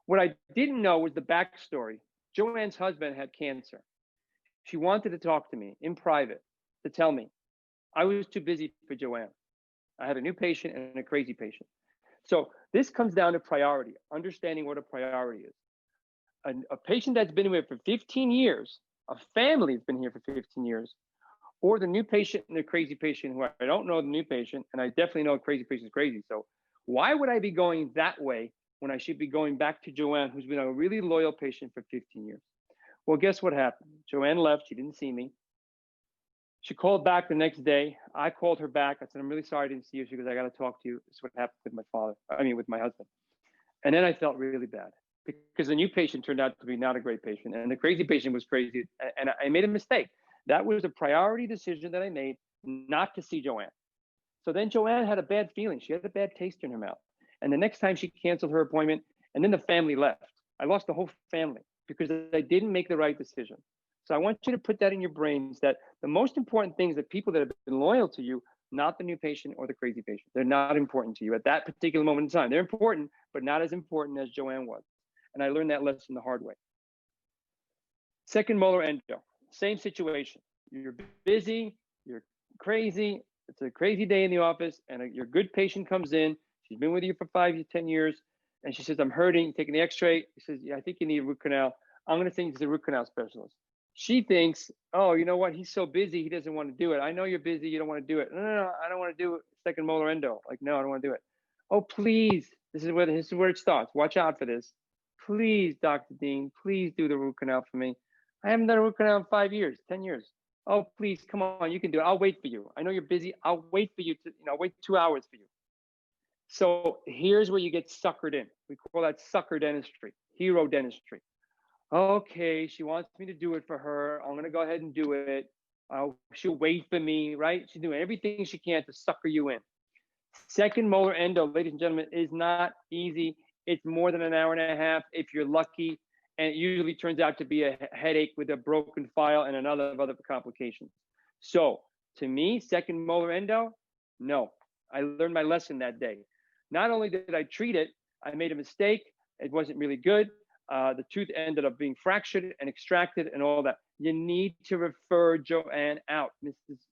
What I didn't know was the backstory. Joanne's husband had cancer. She wanted to talk to me in private to tell me. I was too busy for Joanne. I had a new patient and a crazy patient. So this comes down to priority, understanding what a priority is. A patient that's been here for 15 years, a family that's been here for 15 years, or the new patient and the crazy patient who I don't know the new patient, and I definitely know a crazy patient is crazy. So why would I be going that way when I should be going back to Joanne, who's been a really loyal patient for 15 years? Well, guess what happened? Joanne left. She didn't see me. She called back the next day. I called her back. I said, I'm really sorry I didn't see you. She goes, I got to talk to you. This is what happened with my husband. And then I felt really bad because the new patient turned out to be not a great patient. And the crazy patient was crazy. And I made a mistake. That was a priority decision that I made not to see Joanne. So then Joanne had a bad feeling. She had a bad taste in her mouth. And the next time she canceled her appointment, and then the family left. I lost the whole family because I didn't make the right decision. So I want you to put that in your brains that the most important things that people that have been loyal to you, not the new patient or the crazy patient. They're not important to you at that particular moment in time. They're important, but not as important as Joanne was. And I learned that lesson the hard way. Second molar endo, same situation. You're busy, you're crazy. It's a crazy day in the office and your good patient comes in. She's been with you for 5 to 10 years. And she says, I'm hurting, taking the x-ray. She says, yeah, I think you need a root canal. I'm going to send you to the root canal specialist. She thinks, oh, you know what? He's so busy. He doesn't want to do it. I know you're busy. You don't want to do it. No, I don't want to do it. Second molar endo. Like, no, I don't want to do it. Oh, please. This is where it starts. Watch out for this. Please, Dr. Dean, please do the root canal for me. I haven't done a root canal in 5 years, 10 years. Oh, please, come on. You can do it. I'll wait for you. I know you're busy. I'll wait for you to, wait 2 hours for you. So here's where you get suckered in. We call that sucker dentistry, hero dentistry. Okay, she wants me to do it for her. I'm going to go ahead and do it. She'll wait for me, right? She's doing everything she can to sucker you in. Second molar endo, ladies and gentlemen, is not easy. It's more than an hour and a half if you're lucky. And it usually turns out to be a headache with a broken file and other complications. So to me, second molar endo, no. I learned my lesson that day. Not only did I treat it, I made a mistake. It wasn't really good. The tooth ended up being fractured and extracted and all that. You need to refer Joanne out.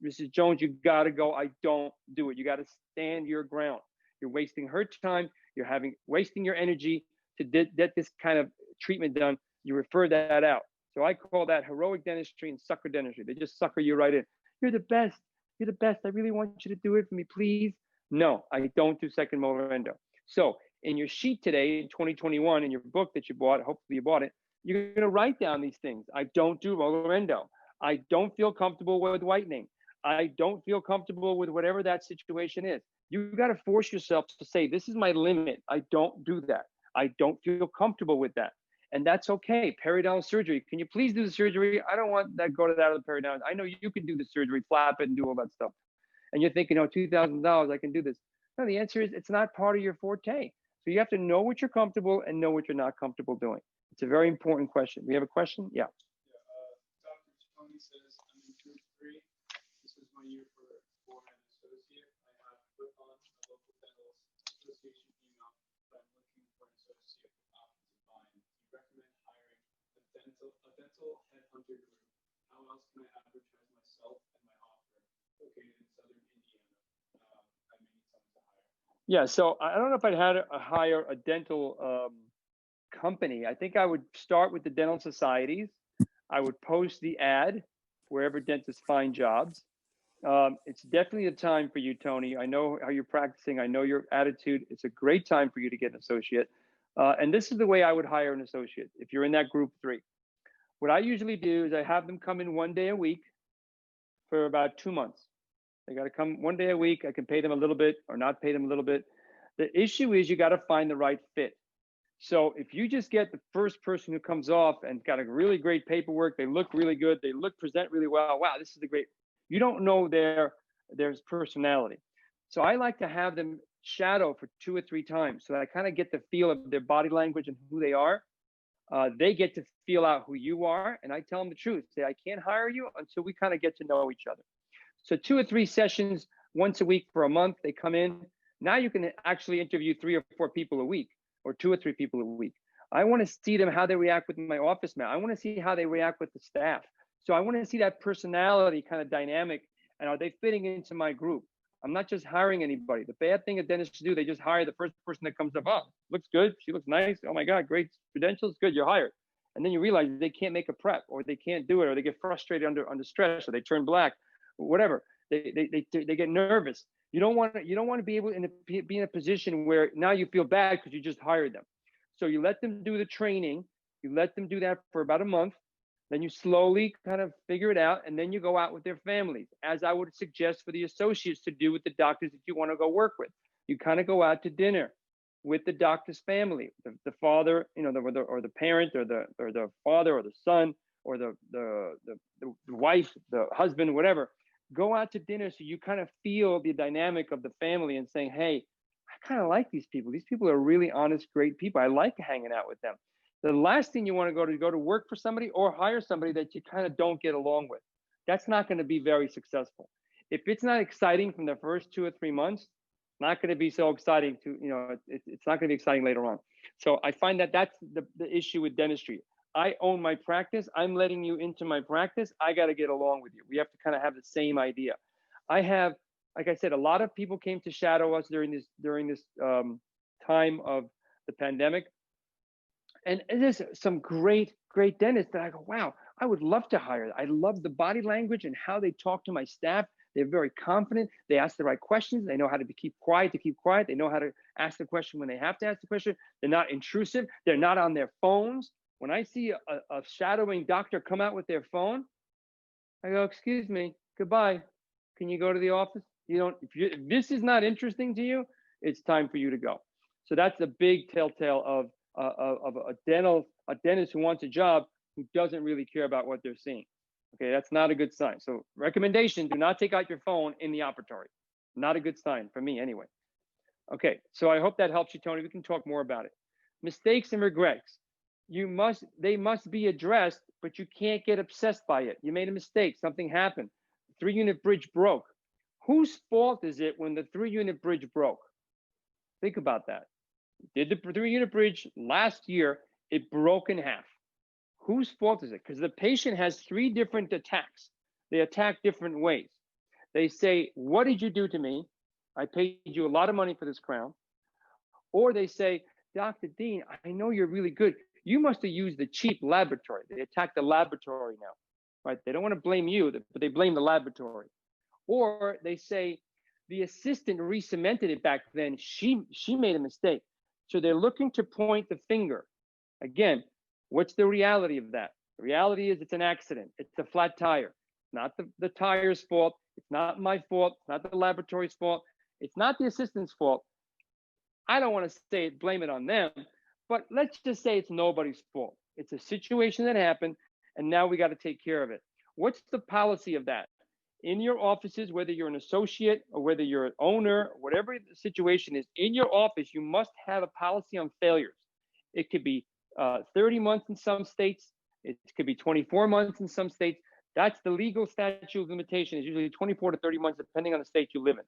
Mrs. Jones, you got to go. I don't do it. You got to stand your ground. You're wasting her time. You're wasting your energy to get this kind of treatment done. You refer that out. So I call that heroic dentistry and sucker dentistry. They just sucker you right in. You're the best. You're the best. I really want you to do it for me, please. No, I don't do second molar endo. So in your sheet today, in 2021, in your book that you bought, hopefully you bought it, you're going to write down these things. I don't do molar endo. I don't feel comfortable with whitening. I don't feel comfortable with whatever that situation is. You got to force yourself to say, this is my limit. I don't do that. I don't feel comfortable with that. And that's okay. Periodontal surgery. Can you please do the surgery? I don't want that go to that other periodontal. I know you can do the surgery, flap it and do all that stuff. And you're thinking, oh, $2,000, I can do this. No, the answer is it's not part of your forte. So you have to know what you're comfortable and know what you're not comfortable doing. It's a very important question. We have a question? Yeah. Dr. Tony says, I'm in group 3. This is my year for an associate. I have put on a local dental association email, but I'm looking for an associate with options of buying. Do you recommend hiring a dental headhunter group? How else can I advertise myself and my offer located in Southern Indiana? I may need someone to hire. Yeah, so I don't know if I'd hire a dental company. I think I would start with the dental societies. I would post the ad wherever dentists find jobs. It's definitely a time for you, Tony. I know how you're practicing. I know your attitude. It's a great time for you to get an associate. And this is the way I would hire an associate if you're in that group 3. What I usually do is I have them come in 1 day a week for about 2 months. They got to come 1 day a week. I can pay them a little bit or not pay them a little bit. The issue is you got to find the right fit. So if you just get the first person who comes off and got a really great paperwork, they look really good, they present really well. Wow, this is the great. You don't know their personality. So I like to have them shadow for 2 or 3 times so that I kind of get the feel of their body language and who they are. They get to feel out who you are, and I tell them the truth. Say, I can't hire you until we kind of get to know each other. So 2 or 3 sessions once a week for a month, they come in. Now you can actually interview 3 or 4 people a week, or 2 or 3 people a week. I want to see them, how they react with my office man. I want to see how they react with the staff. So I want to see that personality kind of dynamic, and are they fitting into my group? I'm not just hiring anybody. The bad thing that dentists do, they just hire the first person that comes up. Oh, looks good. She looks nice. Oh my God, great credentials. Good, you're hired. And then you realize they can't make a prep, or they can't do it, or they get frustrated under stress, or they turn black, whatever. They get nervous. You don't want to be able to be in a position where now you feel bad because you just hired them. So you let them do the training. You let them do that for about a month. Then you slowly kind of figure it out, and then you go out with their families, as I would suggest for the associates to do with the doctors that you want to go work with. You kind of go out to dinner with the doctor's family, the father, you know, or the parent, or the father, or the son, or the wife, the husband, whatever. Go out to dinner so you kind of feel the dynamic of the family and saying, hey, I kind of like these people. These people are really honest, great people. I like hanging out with them. The last thing you want to go to work for somebody or hire somebody that you kind of don't get along with. That's not going to be very successful. If it's not exciting from the first 2 or 3 months, not going to be so exciting to, you know, it's not going to be exciting later on. So I find that that's the issue with dentistry. I own my practice. I'm letting you into my practice. I got to get along with you. We have to kind of have the same idea. I have, like I said, a lot of people came to shadow us during this time of the pandemic. And there's some great dentists that I go, wow, I would love to hire. I love the body language and how they talk to my staff. They're very confident. They ask the right questions. They know how to keep quiet. They know how to ask the question when they have to ask the question. They're not intrusive. They're not on their phones. When I see a shadowing doctor come out with their phone, I go, excuse me, goodbye. Can you go to the office? You don't. If this is not interesting to you, it's time for you to go. So that's a big telltale of a dentist who wants a job who doesn't really care about what they're seeing. Okay, that's not a good sign. So recommendation, do not take out your phone in the operatory. Not a good sign for me anyway. Okay, so I hope that helps you, Tony. We can talk more about it. Mistakes and regrets. They must be addressed, but you can't get obsessed by it. You made a mistake, something happened. 3-unit bridge broke. Whose fault is it when the 3-unit bridge broke? Think about that. Did the 3-unit bridge last year, it broke in half. Whose fault is it? Because the patient has 3 different attacks. They attack different ways. They say, what did you do to me? I paid you a lot of money for this crown. Or they say, Dr. Dean, I know you're really good. You must have used the cheap laboratory. They attack the laboratory now, right? They don't want to blame you, but they blame the laboratory. Or they say, the assistant re-cemented it back then. She made a mistake. So they're looking to point the finger. Again, what's the reality of that? The reality is it's an accident. It's a flat tire. Not the tire's fault. It's not my fault. It's not the laboratory's fault. It's not the assistant's fault. I don't want to say blame it on them, but let's just say it's nobody's fault. It's a situation that happened, and now we got to take care of it. What's the policy of that? In your offices, whether you're an associate or whether you're an owner, whatever the situation is, in your office, you must have a policy on failures. It could be 30 months in some states. It could be 24 months in some states. That's the legal statute of limitation. Is usually 24 to 30 months, depending on the state you live in.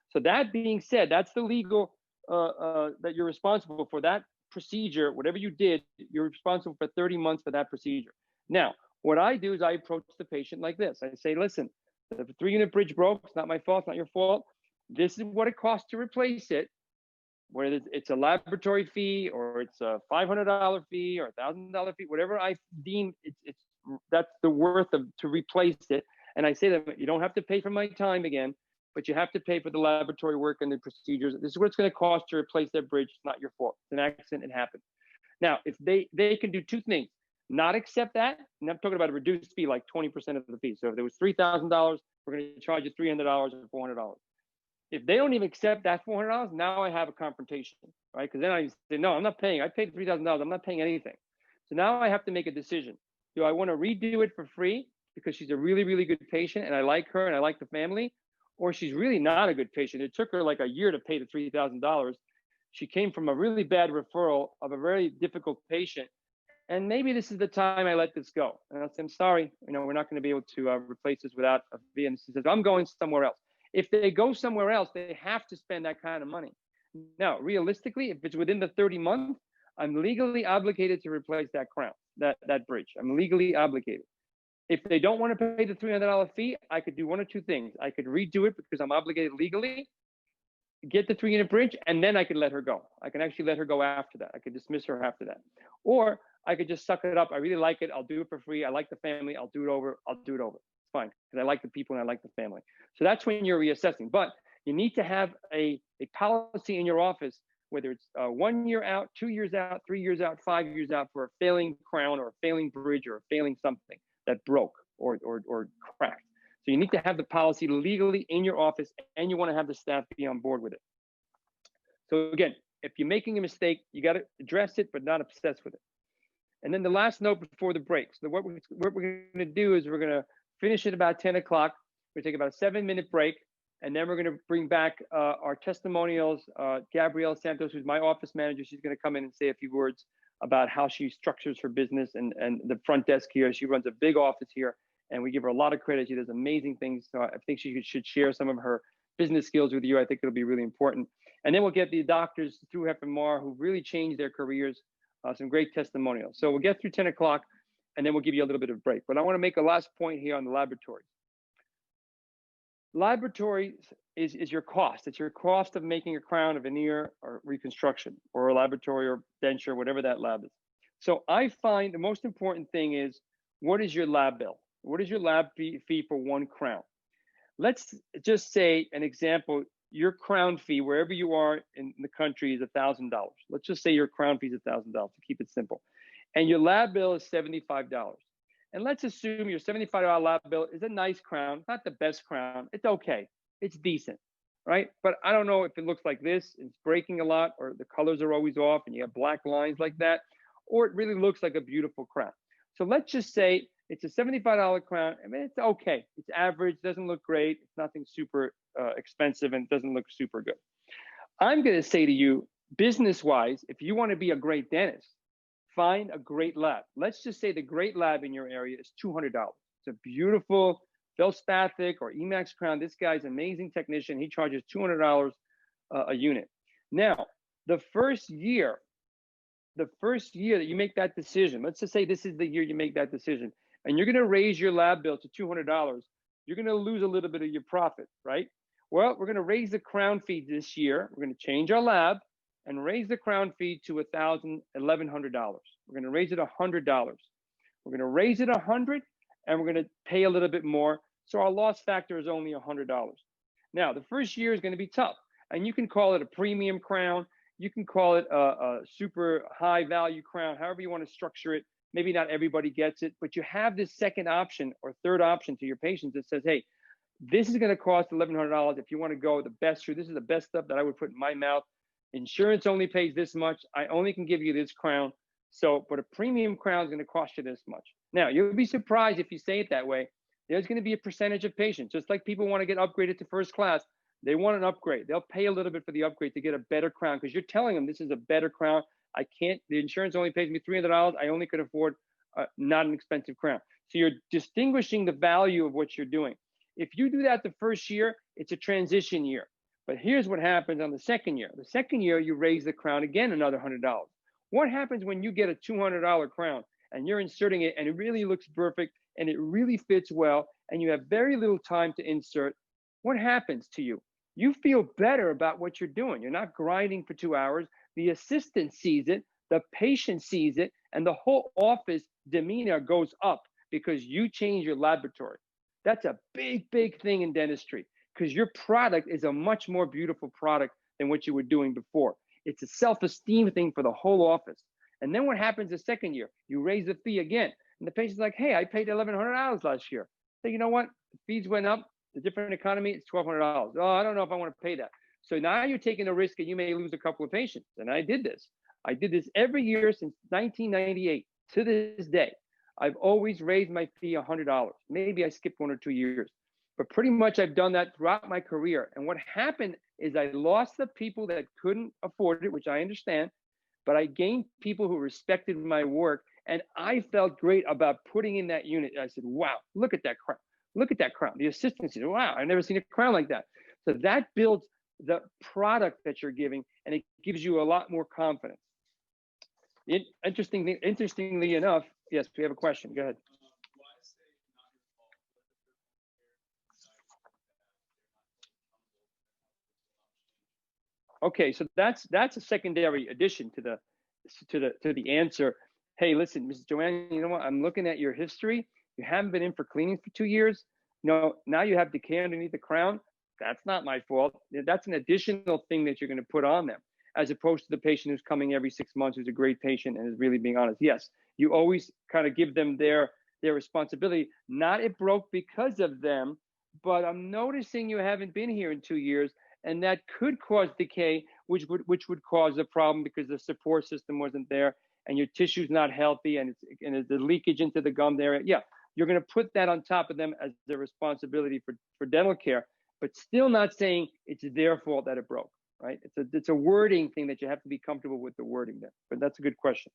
So that being said, that's the legal that you're responsible for that procedure. Whatever you did, you're responsible for 30 months for that procedure. Now, what I do is I approach the patient like this. I say, listen, the 3-unit bridge broke. It's not my fault. It's not your fault. This is what it costs to replace it. Whether it's a laboratory fee or it's a $500 fee or a $1,000 fee, whatever I deem that's the worth of to replace it. And I say that you don't have to pay for my time again, but you have to pay for the laboratory work and the procedures. This is what it's going to cost to replace that bridge. It's not your fault. It's an accident. It happened. Now, if they can do 2 things. Not accept that, and I'm talking about a reduced fee, like 20% of the fee. So if there was $3,000, we're going to charge you $300 or $400. If they don't even accept that $400, now I have a confrontation, right? Because then I say, no, I'm not paying. I paid $3,000. I'm not paying anything. So now I have to make a decision. Do I want to redo it for free because she's a really, really good patient and I like her and I like the family? Or she's really not a good patient. It took her like a year to pay the $3,000. She came from a really bad referral of a very difficult patient. And maybe this is the time I let this go. And I'll say, I'm sorry, we're not going to be able to replace this without a fee. And she says, I'm going somewhere else. If they go somewhere else, they have to spend that kind of money. Now, realistically, if it's within the 30 months, I'm legally obligated to replace that crown, that bridge. I'm legally obligated. If they don't want to pay the $300 fee, I could do one or two things. I could redo it because I'm obligated legally, get the 3-unit bridge, and then I could let her go. I can actually let her go after that. I could dismiss her after that. Or I could just suck it up. I really like it. I'll do it for free. I like the family. I'll do it over. I'll do it over. It's fine because I like the people and I like the family. So that's when you're reassessing. But you need to have a policy in your office, whether it's 1 year out, 2 years out, 3 years out, 5 years out, for a failing crown or a failing bridge or a failing something that broke or cracked. So you need to have the policy legally in your office, and you want to have the staff be on board with it. So again, if you're making a mistake, you got to address it, but not obsess with it. And then the last note before the break. So what we're going to do is we're going to finish at about 10 o'clock. We're going to take about a 7-minute break. And then we're going to bring back our testimonials. Gabrielle Santos, who's my office manager, she's going to come in and say a few words about how she structures her business and the front desk here. She runs a big office here, and we give her a lot of credit. She does amazing things. So I think she should share some of her business skills with you. I think it'll be really important. And then we'll get the doctors through FMR who really changed their careers, some great testimonials. So we'll get through 10 o'clock, and then we'll give you a little bit of break. But I want to make a last point here on the laboratories. Laboratories is your cost. It's your cost of making a crown, a veneer, or reconstruction, or a laboratory, or denture, whatever that lab is. So I find the most important thing is, what is your lab bill? What is your lab fee for one crown? Let's just say an example, your crown fee, wherever you are in the country, is $1,000. Let's just say your crown fee is $1,000 to keep it simple. And your lab bill is $75. And let's assume your $75 lab bill is a nice crown, not the best crown. It's okay. It's decent, right? But I don't know if it looks like this, it's breaking a lot, or the colors are always off and you have black lines like that, or it really looks like a beautiful crown. So let's just say it's a $75 crown. I mean, it's okay. It's average, doesn't look great. It's nothing super expensive, and it doesn't look super good. I'm going to say to you, business-wise, if you want to be a great dentist, find a great lab. Let's just say the great lab in your area is $200. It's a beautiful Felspathic or Emax crown. This guy's an amazing technician. He charges $200 a unit. Now, the first year that you make that decision, let's just say this is the year you make that decision, and you're going to raise your lab bill to $200, you're going to lose a little bit of your profit, right? Well, we're going to raise the crown fee this year. We're going to change our lab and raise the crown fee to $1,100. We're going to raise it $100. We're going to raise it $100, and we're going to pay a little bit more. So our loss factor is only $100. Now, the first year is going to be tough, and you can call it a premium crown. You can call it a super high value crown, however you want to structure it. Maybe not everybody gets it, but you have this second option or third option to your patients that says, hey, this is going to cost $1,100 if you want to go the best through. This is the best stuff that I would put in my mouth. Insurance only pays this much. I only can give you this crown. So, but a premium crown is going to cost you this much. Now, you'll be surprised if you say it that way. There's going to be a percentage of patients, just like people want to get upgraded to first class. They want an upgrade. They'll pay a little bit for the upgrade to get a better crown because you're telling them this is a better crown. I can't, the insurance only pays me $300. I only could afford not an expensive crown. So you're distinguishing the value of what you're doing. If you do that the first year, it's a transition year. But here's what happens on the second year. The second year, you raise the crown again another $100. What happens when you get a $200 crown and you're inserting it and it really looks perfect and it really fits well and you have very little time to insert? What happens to you? You feel better about what you're doing. You're not grinding for 2 hours. The assistant sees it, the patient sees it, and the whole office demeanor goes up because you change your laboratory. That's a big, big thing in dentistry because your product is a much more beautiful product than what you were doing before. It's a self-esteem thing for the whole office. And then what happens the second year? You raise the fee again. And the patient's like, hey, I paid $1,100 last year. So you know what? The fees went up. The different economy, it's $1,200. Oh, I don't know if I want to pay that. So now you're taking a risk and you may lose a couple of patients. And I did this. I did this every year since 1998 to this day. I've always raised my fee $100. Maybe I skipped 1 or 2 years, but pretty much I've done that throughout my career. And what happened is I lost the people that couldn't afford it, which I understand, but I gained people who respected my work. And I felt great about putting in that unit. I said, wow, look at that crown. look at that crown. The assistant says, wow, I've never seen a crown like that. So that builds the product that you're giving, and it gives you a lot more confidence. Interestingly enough, yes, we have a question. Go ahead. Why say not your fault? Okay, so that's a secondary addition to the answer. Hey, listen, Mrs. Joanne, you know what? I'm looking at your history. You haven't been in for cleaning for 2 years. No, now you have decay underneath the crown. That's not my fault. That's an additional thing that you're going to put on them, as opposed to the patient who's coming every 6 months, who's a great patient and is really being honest. Yes, you always kind of give them their responsibility. Not it broke because of them, but I'm noticing you haven't been here in 2 years, and that could cause decay, which would cause a problem because the support system wasn't there, and your tissue's not healthy, and it's the leakage into the gum area. Yeah, you're going to put that on top of them as their responsibility for dental care, but still not saying it's their fault that it broke. Right? It's a wording thing that you have to be comfortable with the wording there. But that's a good question.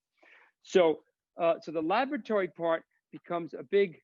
So so the laboratory part becomes a big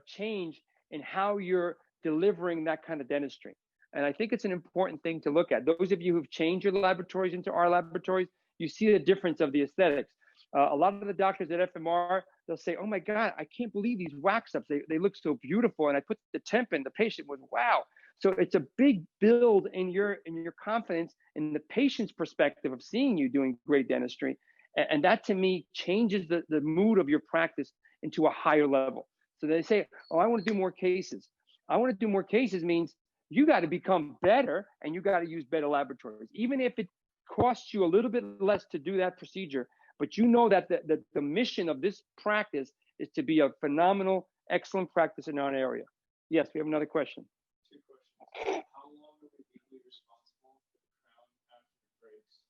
change in how you're delivering that kind of dentistry. And I think it's an important thing to look at. Those of you who've changed your laboratories into our laboratories, you see the difference of the aesthetics. A lot of the doctors at FMR, they'll say, oh my God, I can't believe these wax ups. They look so beautiful. And I put the temp in, the patient was, wow. So it's a big build in your confidence in the patient's perspective of seeing you doing great dentistry. And that to me changes the mood of your practice into a higher level. So they say, oh, I want to do more cases. I want to do more cases means you got to become better and you got to use better laboratories. Even if it costs you a little bit less to do that procedure, but you know that the mission of this practice is to be a phenomenal, excellent practice in our area. Yes, we have another question. Two questions. How long are we legally responsible for the crown after it breaks?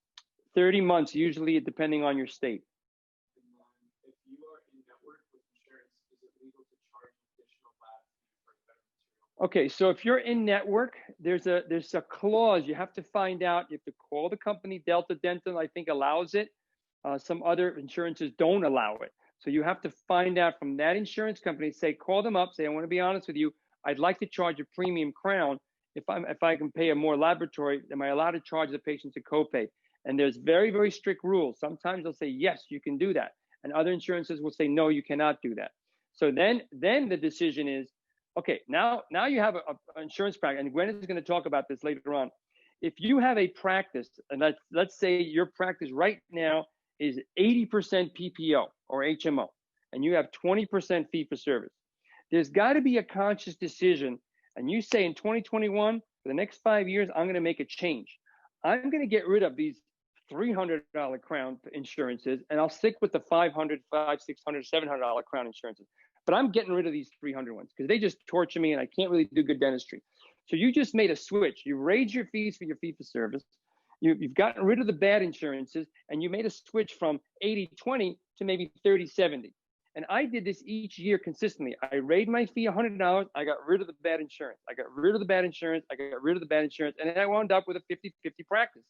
30 months, usually, depending on your state. And then if you are in network with insurance, is it legal to charge additional lab fee for better material? Okay, so if you're in network, there's a clause you have to find out. You have to call the company. Delta Dental, I think, allows it. Some other insurances don't allow it. So you have to find out from that insurance company, call them up, say, I want to be honest with you. I'd like to charge a premium crown. If I can pay a more laboratory, am I allowed to charge the patients a copay? And there's very, very strict rules. Sometimes they'll say, yes, you can do that. And other insurances will say, no, you cannot do that. So then the decision is, okay, now you have an insurance practice, and Gwen is going to talk about this later on. If you have a practice, and let's say your practice right now is 80% PPO or HMO, and you have 20% fee for service. There's got to be a conscious decision, and you say in 2021, for the next 5 years, I'm going to make a change. I'm going to get rid of these $300 crown insurances, and I'll stick with the $500, $600, $700 crown insurances. But I'm getting rid of these 300 ones because they just torture me, and I can't really do good dentistry. So you just made a switch. You raised your fees for your fee for service. You've gotten rid of the bad insurances, and you made a switch from 80-20 to maybe 30-70. And I did this each year consistently. I raised my fee $100. I got rid of the bad insurance. I got rid of the bad insurance. I got rid of the bad insurance. And then I wound up with a 50-50 practice.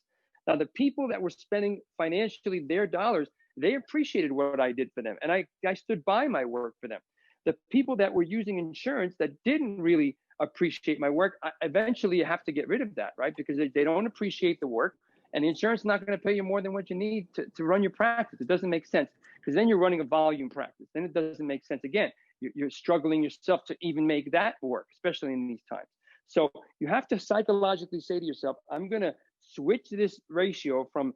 Now, the people that were spending financially their dollars, they appreciated what I did for them. And I stood by my work for them. The people that were using insurance that didn't really appreciate my work, eventually you have to get rid of that, right? Because they don't appreciate the work. And the insurance is not going to pay you more than what you need to run your practice. It doesn't make sense because then you're running a volume practice. Then it doesn't make sense. Again, you're struggling yourself to even make that work, especially in these times. So you have to psychologically say to yourself, I'm going to switch this ratio from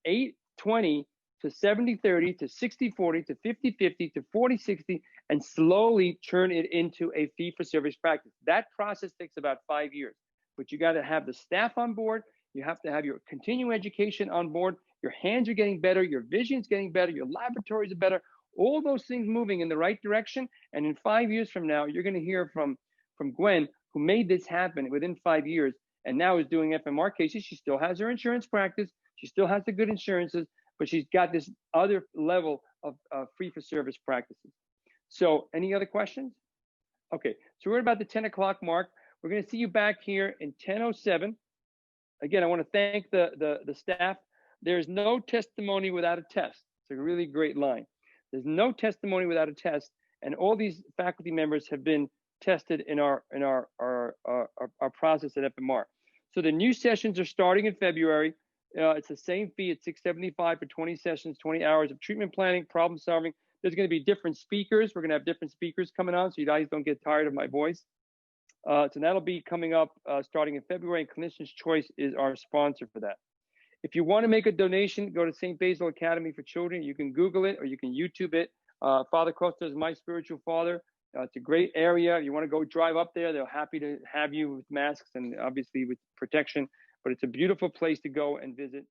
80-20 to 70-30 to 60-40 to 50-50 to 40-60 and slowly turn it into a fee-for-service practice. That process takes about 5 years, but you got to have the staff on board. You have to have your continuing education on board. Your hands are getting better. Your vision's getting better. Your laboratories are better. All those things moving in the right direction. And in 5 years from now, you're going to hear from Gwen, who made this happen within 5 years and now is doing FMR cases. She still has her insurance practice. She still has the good insurances, but she's got this other level of free-for-service practices. So any other questions? Okay, so we're about the 10 o'clock mark. We're going to see you back here in 10:07. Again, I want to thank the staff. There's no testimony without a test. It's a really great line. There's no testimony without a test. And all these faculty members have been tested in our process at FMR. So the new sessions are starting in February. It's the same fee at $675 for 20 sessions, 20 hours of treatment planning, problem solving. There's going to be different speakers. We're going to have different speakers coming on, so you guys don't get tired of my voice. So that'll be coming up starting in February, and Clinician's Choice is our sponsor for that. If you want to make a donation, go to St. Basil Academy for Children. You can Google it or you can YouTube it. Father Costa is my spiritual father. It's a great area. You want to go drive up there, they're happy to have you with masks and obviously with protection. But it's a beautiful place to go and visit.